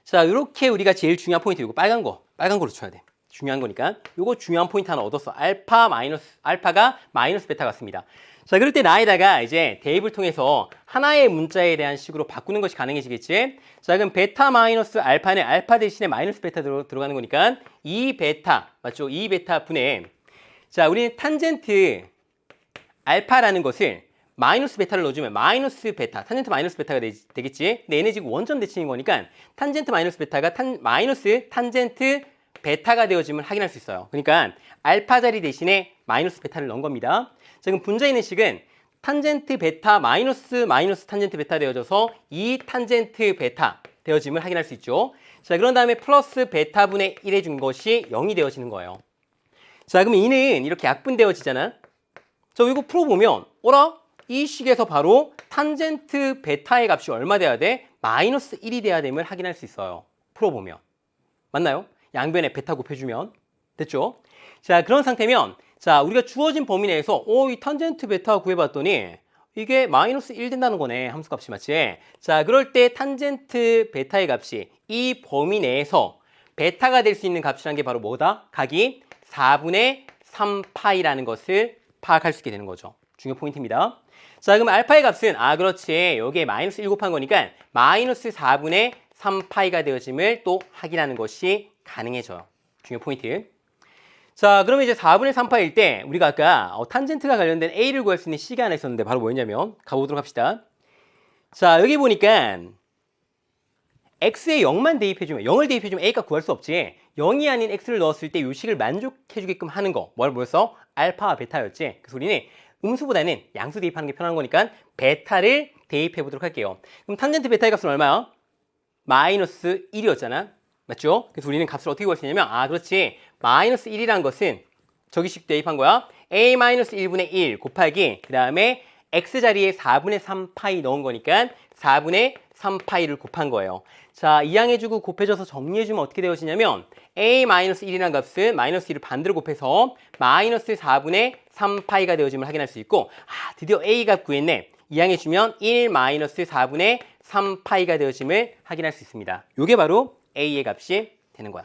자, 이렇게 우리가 제일 중요한 포인트, 이거 빨간 거로 쳐야 돼. 중요한 거니까. 이거 중요한 포인트 하나 얻었어. 알파가 마이너스 베타 같습니다. 자, 그럴 때 나에다가 이제 대입을 통해서 하나의 문자에 대한 식으로 바꾸는 것이 가능해지겠지? 자, 그럼 베타 마이너스 알파는 알파 대신에 마이너스 베타 들어가는 거니까 2베타, 맞죠? 2베타 분의, 자, 우리는 탄젠트 알파라는 것을 마이너스 베타를 넣어주면 마이너스 베타, 탄젠트 마이너스 베타가 되겠지? 근데 얘네 지금 원점 대칭인 거니까 탄젠트 마이너스 베타가 마이너스 탄젠트 베타가 되어짐을 확인할 수 있어요. 그러니까 알파 자리 대신에 마이너스 베타를 넣은 겁니다. 자, 그럼 분자 있는 식은 탄젠트 베타 마이너스 탄젠트 베타 되어져서 2 탄젠트 베타 되어짐을 확인할 수 있죠. 자, 그런 다음에 플러스 베타분의 1 해준 것이 0이 되어지는 거예요. 자, 그럼 이는 이렇게 약분되어지잖아. 자, 이거 풀어보면 이 식에서 바로 탄젠트 베타의 값이 얼마 돼야 돼? 마이너스 1이 돼야 됨을 확인할 수 있어요. 풀어보면. 맞나요? 양변에 베타 곱해주면. 됐죠? 자, 그런 상태면 자, 우리가 주어진 범위 내에서 이 탄젠트 베타 구해봤더니 이게 마이너스 1 된다는 거네. 함수값이 맞지? 자, 그럴 때 탄젠트 베타의 값이 이 범위 내에서 베타가 될 수 있는 값이라는 게 바로 뭐다? 각이 4분의 3파이라는 것을 파악할 수 있게 되는 거죠. 중요 포인트입니다. 자, 그럼 알파의 값은 그렇지, 여기에 마이너스 1 곱한 거니까 마이너스 4분의 3파이가 되어짐을 또 확인하는 것이 가능해져요. 중요 포인트. 자, 그러면 이제 4분의 3파일 때 우리가 아까 탄젠트가 관련된 A를 구할 수 있는 C가 하나 있었는데 바로 뭐였냐면 가보도록 합시다. 자, 여기 보니까 X에 0만 대입해주면 0을 대입해주면 A값 구할 수 없지. 0이 아닌 X를 넣었을 때 이 식을 만족해주게끔 하는 거 뭐였어? 알파와 베타였지. 그래서 우리는 음수보다는 양수 대입하는 게 편한 거니까 베타를 대입해보도록 할게요. 그럼 탄젠트 베타의 값은 얼마야? 마이너스 1이었잖아. 맞죠? 그래서 우리는 값을 어떻게 구할 수 있냐면 그렇지, 마이너스 1이란 것은 저기식 대입한 거야. a-1분의 1 곱하기 그 다음에 x자리에 4분의 3파이 넣은 거니까 4분의 3파이를 곱한 거예요. 자, 이항해주고 곱해줘서 정리해주면 어떻게 되어지냐면 a-1이라는 값은 마이너스 1을 반대로 곱해서 마이너스 4분의 3파이가 되어짐을 확인할 수 있고 드디어 a 값 구했네. 이항해주면 1 마이너스 4분의 3파이가 되어짐을 확인할 수 있습니다. 이게 바로 a의 값이 되는 거야.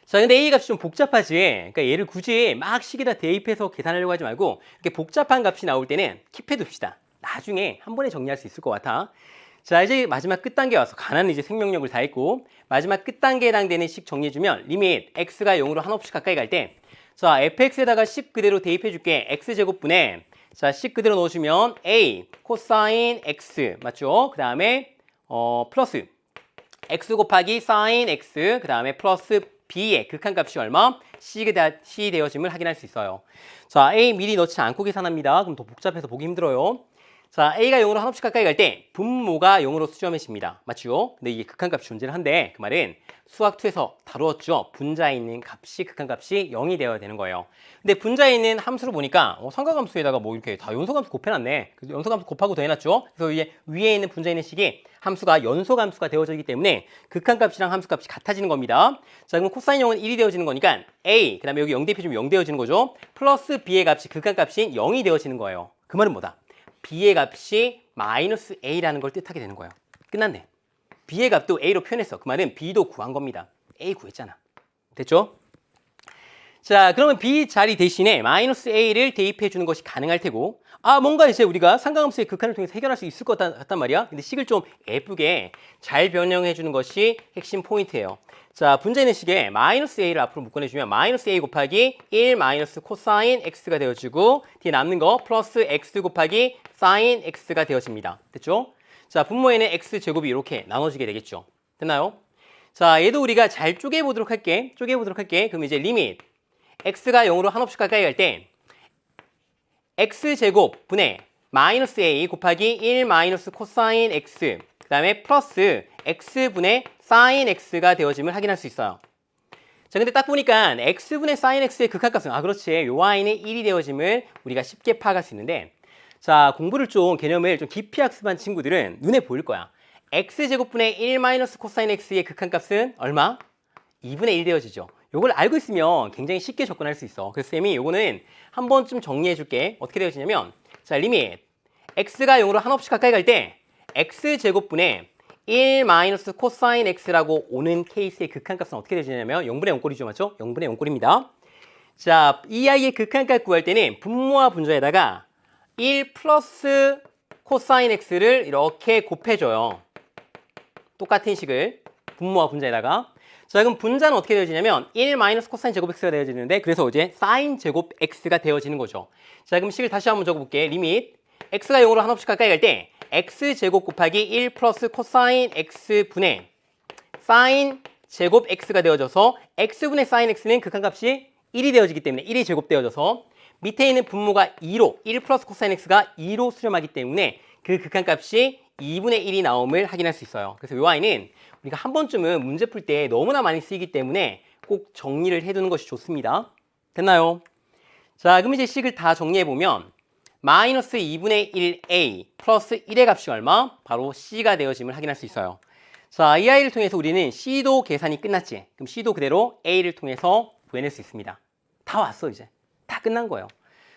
자, 근데 a 값이 좀 복잡하지. 그러니까 얘를 굳이 막 식에다 대입해서 계산하려고 하지 말고 이렇게 복잡한 값이 나올 때는 킵해둡시다. 나중에 한 번에 정리할 수 있을 것 같아. 자, 이제 마지막 끝단계 와서 가나는 이제 생명력을 다 했고 마지막 끝단계에 해당되는 식 정리해주면 리밋 x가 0으로 한없이 가까이 갈 때 자, fx에다가 10 그대로 대입해줄게. x제곱분에 자, 10 그대로 넣어주면 a 코사인 x 맞죠? 그 다음에 플러스 x 곱하기 sin x 그 다음에 플러스 b의 극한값이 얼마? c 되어짐을 확인할 수 있어요. 자, a 미리 넣지 않고 계산합니다. 그럼 더 복잡해서 보기 힘들어요. 자, a가 0으로 한없이 가까이 갈 때 분모가 0으로 수렴해집니다. 맞죠? 근데 이게 극한값이 존재를 한데 그 말은 수학2에서 다루었죠. 분자에 있는 값이 극한값이 0이 되어야 되는 거예요. 근데 분자에 있는 함수를 보니까 삼각함수에다가 뭐 이렇게 다 연소함수 곱해놨네. 그래서 연소함수 곱하고 더해놨죠. 그래서 이제 위에 있는 분자에 있는 식이 함수가 연소함수가 되어지기 때문에 극한값이랑 함수값이 같아지는 겁니다. 자, 그럼 코사인 0은 1이 되어지는 거니까 a, 그 다음에 여기 0 대입해주면 0 되어지는 거죠. 플러스 b의 값이 극한값인 0이 되어지는 거예요. 그 말은 뭐다? b의 값이 마이너스 a라는 걸 뜻하게 되는 거예요. 끝났네. b의 값도 a로 표현했어. 그 말은 b도 구한 겁니다. a 구했잖아. 됐죠? 자, 그러면 b 자리 대신에 마이너스 a를 대입해 주는 것이 가능할 테고 뭔가 이제 우리가 상가함수의 극한을 통해서 해결할 수 있을 것 같단 말이야. 근데 식을 좀 예쁘게 잘 변형해 주는 것이 핵심 포인트예요. 자, 분자 있는 식에 마이너스 a를 앞으로 묶어내주면 마이너스 a 곱하기 1 마이너스 코사인 x가 되어지고 뒤에 남는 거 플러스 x 곱하기 사인 x가 되어집니다. 됐죠? 자, 분모에는 x제곱이 이렇게 나눠지게 되겠죠. 됐나요? 자, 얘도 우리가 잘 쪼개보도록 할게. 그럼 이제 리밋 x가 0으로 한없이 가까이 갈 때 x제곱 분의 마이너스 a 곱하기 1 마이너스 코사인 x 그 다음에 플러스 x분의 사인 x가 되어짐을 확인할 수 있어요. 자, 근데 딱 보니까 x분의 사인 x의 극한값은 그렇지. 요 y는 1이 되어짐을 우리가 쉽게 파악할 수 있는데 자, 공부를 좀 개념을 좀 깊이 학습한 친구들은 눈에 보일 거야. x제곱분의 1 마이너스 코사인 x의 극한값은 얼마? 2분의 1 되어지죠. 요걸 알고 있으면 굉장히 쉽게 접근할 수 있어. 그래서 쌤이 요거는 한 번쯤 정리해 줄게. 어떻게 되어지냐면 자, 리밋 x가 0으로 한없이 가까이 갈 때 x제곱분의 1 마이너스 코사인 x라고 오는 케이스의 극한값은 어떻게 되어지냐면 0분의 0꼴이죠. 맞죠? 0분의 0꼴입니다. 자, 이 아이의 극한값 구할 때는 분모와 분자에다가 1 플러스 코사인 x를 이렇게 곱해줘요. 똑같은 식을 분모와 분자에다가 자, 그럼 분자는 어떻게 되어지냐면 1 마이너스 코사인 제곱 x가 되어지는데 그래서 이제 사인 제곱 x가 되어지는 거죠. 자, 그럼 식을 다시 한번 적어볼게. 리밋 x가 0으로 한없이 가까이 갈 때 x제곱 곱하기 1 플러스 코사인 x분의 사인 제곱 x가 되어져서 x분의 사인 x는 극한값이 1이 되어지기 때문에 1이 제곱되어져서 밑에 있는 분모가 2로 1 플러스 코사인 x가 2로 수렴하기 때문에 그 극한값이 2분의 1이 나옴을 확인할 수 있어요. 그래서 이 아이는 우리가 한 번쯤은 문제 풀 때 너무나 많이 쓰이기 때문에 꼭 정리를 해두는 것이 좋습니다. 됐나요? 자, 그럼 이제 식을 다 정리해보면 마이너스 2분의 1a 플러스 1의 값이 얼마? 바로 c가 되어짐을 확인할 수 있어요. 자, 이 아이를 통해서 우리는 c도 계산이 끝났지. 그럼 c도 그대로 a를 통해서 구해낼 수 있습니다. 다 왔어 이제. 다 끝난 거예요.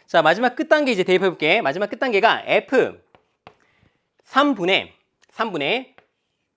자, 마지막 끝단계 이제 대입해볼게. 마지막 끝단계가 f 3분의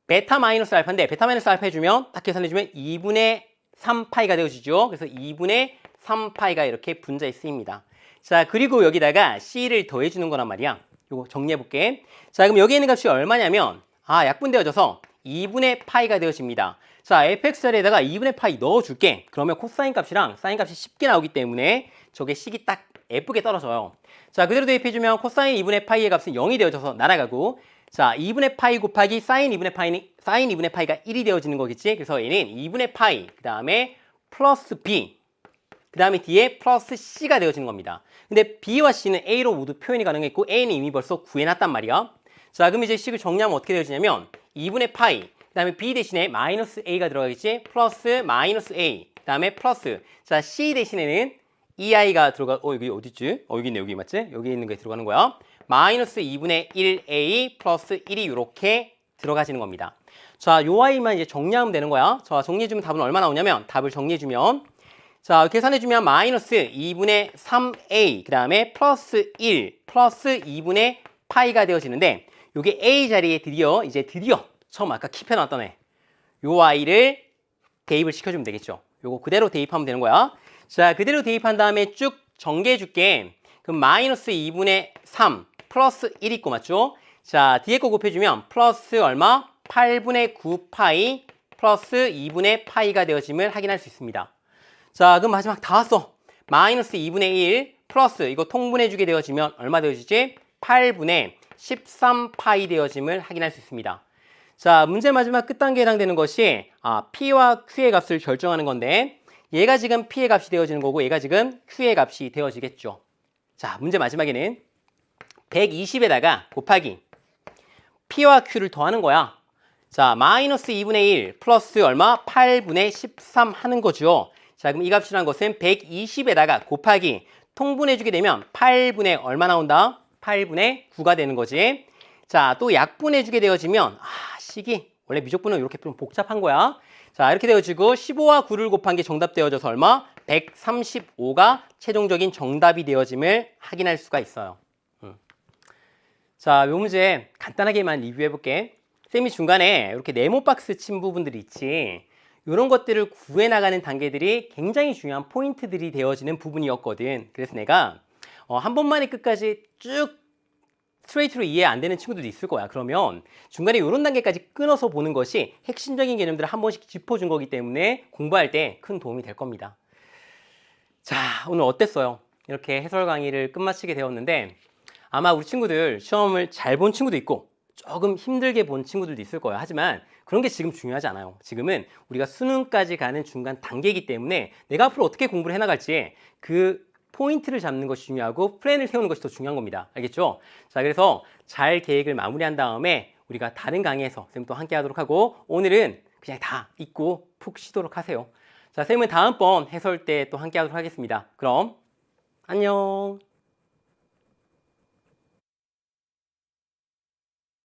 베타 마이너스 알파인데 베타 마이너스 알파 해주면 딱 계산해주면 2분의 3파이가 되어지죠. 그래서 2분의 3파이가 이렇게 분자에 쓰입니다. 자, 그리고 여기다가 c를 더해주는 거란 말이야. 이거 정리해볼게. 자, 그럼 여기 있는 값이 얼마냐면 약분되어져서 2분의 파이가 되어집니다. 자, fx 자리에다가 2분의 파이 넣어줄게. 그러면 코사인 값이랑 사인 값이 쉽게 나오기 때문에 저게 식이 딱 예쁘게 떨어져요. 자, 그대로 대입해주면 코사인 2분의 파이의 값은 0이 되어져서 날아가고 자, 2분의 파이 곱하기 사인 2분의 파이가 1이 되어지는 거겠지? 그래서 얘는 2분의 파이, 그 다음에 플러스 b, 그 다음에 뒤에 플러스 c가 되어지는 겁니다. 근데 b와 c는 a로 모두 표현이 가능했고 a는 이미 벌써 구해놨단 말이야. 자, 그럼 이제 식을 정리하면 어떻게 되어지냐면 2분의 파이, 그 다음에 b 대신에 마이너스 a가 들어가겠지? 플러스 마이너스 a, 그 다음에 플러스 자, c 대신에는 이 아이가 들어가 여기 어딨지? 여기 있네. 여기 맞지? 여기 있는 게 들어가는 거야. 마이너스 2분의 1a 플러스 1이 이렇게 들어가지는 겁니다. 자, 요 아이만 이제 정리하면 되는 거야. 자, 정리해주면 답은 얼마 나오냐면 답을 정리해주면 자, 계산해주면 마이너스 2분의 3a 그 다음에 플러스 1 플러스 2분의 파이가 되어지는데 요게 A 자리에 드디어 처음 아까 킵해놨던 애 요 Y를 대입을 시켜주면 되겠죠. 요거 그대로 대입하면 되는 거야. 자, 그대로 대입한 다음에 쭉 전개해줄게. 그럼 마이너스 2분의 3 플러스 1 있고 맞죠? 자, 뒤에 거 곱해주면 플러스 얼마? 8분의 9파이 플러스 2분의 파이가 되어짐을 확인할 수 있습니다. 자, 그럼 마지막 다 왔어. 마이너스 2분의 1 플러스 이거 통분해주게 되어지면 얼마 되어지지? 8분의 13파이 되어짐을 확인할 수 있습니다. 자, 문제 마지막 끝단계에 해당되는 것이 P와 Q의 값을 결정하는 건데 얘가 지금 P의 값이 되어지는 거고 얘가 지금 Q의 값이 되어지겠죠. 자, 문제 마지막에는 120에다가 곱하기 P와 Q를 더하는 거야. 자, 마이너스 2분의 1 플러스 얼마? 8분의 13 하는 거죠. 자, 그럼 이 값이라는 것은 120에다가 곱하기 통분해주게 되면 8분의 얼마 나온다? 8분의 9가 되는 거지. 자, 또 약분해주게 되어지면 식이 원래 미적분은 이렇게 좀 복잡한 거야. 자, 이렇게 되어지고 15와 9를 곱한 게 정답 되어져서 얼마? 135가 최종적인 정답이 되어짐을 확인할 수가 있어요. 자, 이 문제 간단하게만 리뷰해 볼게. 쌤이 중간에 이렇게 네모 박스 친 부분들이 있지. 이런 것들을 구해 나가는 단계들이 굉장히 중요한 포인트들이 되어지는 부분이었거든. 그래서 내가 한 번만에 끝까지 쭉 스트레이트로 이해 안 되는 친구들도 있을 거야. 그러면 중간에 이런 단계까지 끊어서 보는 것이 핵심적인 개념들을 한 번씩 짚어준 거기 때문에 공부할 때 큰 도움이 될 겁니다. 자, 오늘 어땠어요? 이렇게 해설 강의를 끝마치게 되었는데 아마 우리 친구들 시험을 잘 본 친구도 있고 조금 힘들게 본 친구들도 있을 거예요. 하지만 그런 게 지금 중요하지 않아요. 지금은 우리가 수능까지 가는 중간 단계이기 때문에 내가 앞으로 어떻게 공부를 해나갈지 그 포인트를 잡는 것이 중요하고 플랜을 세우는 것이 더 중요한 겁니다. 알겠죠? 자, 그래서 잘 계획을 마무리한 다음에 우리가 다른 강의에서 쌤 또 함께 하도록 하고 오늘은 그냥 다 잊고 푹 쉬도록 하세요. 자, 쌤은 다음번 해설 때 또 함께 하도록 하겠습니다. 그럼 안녕.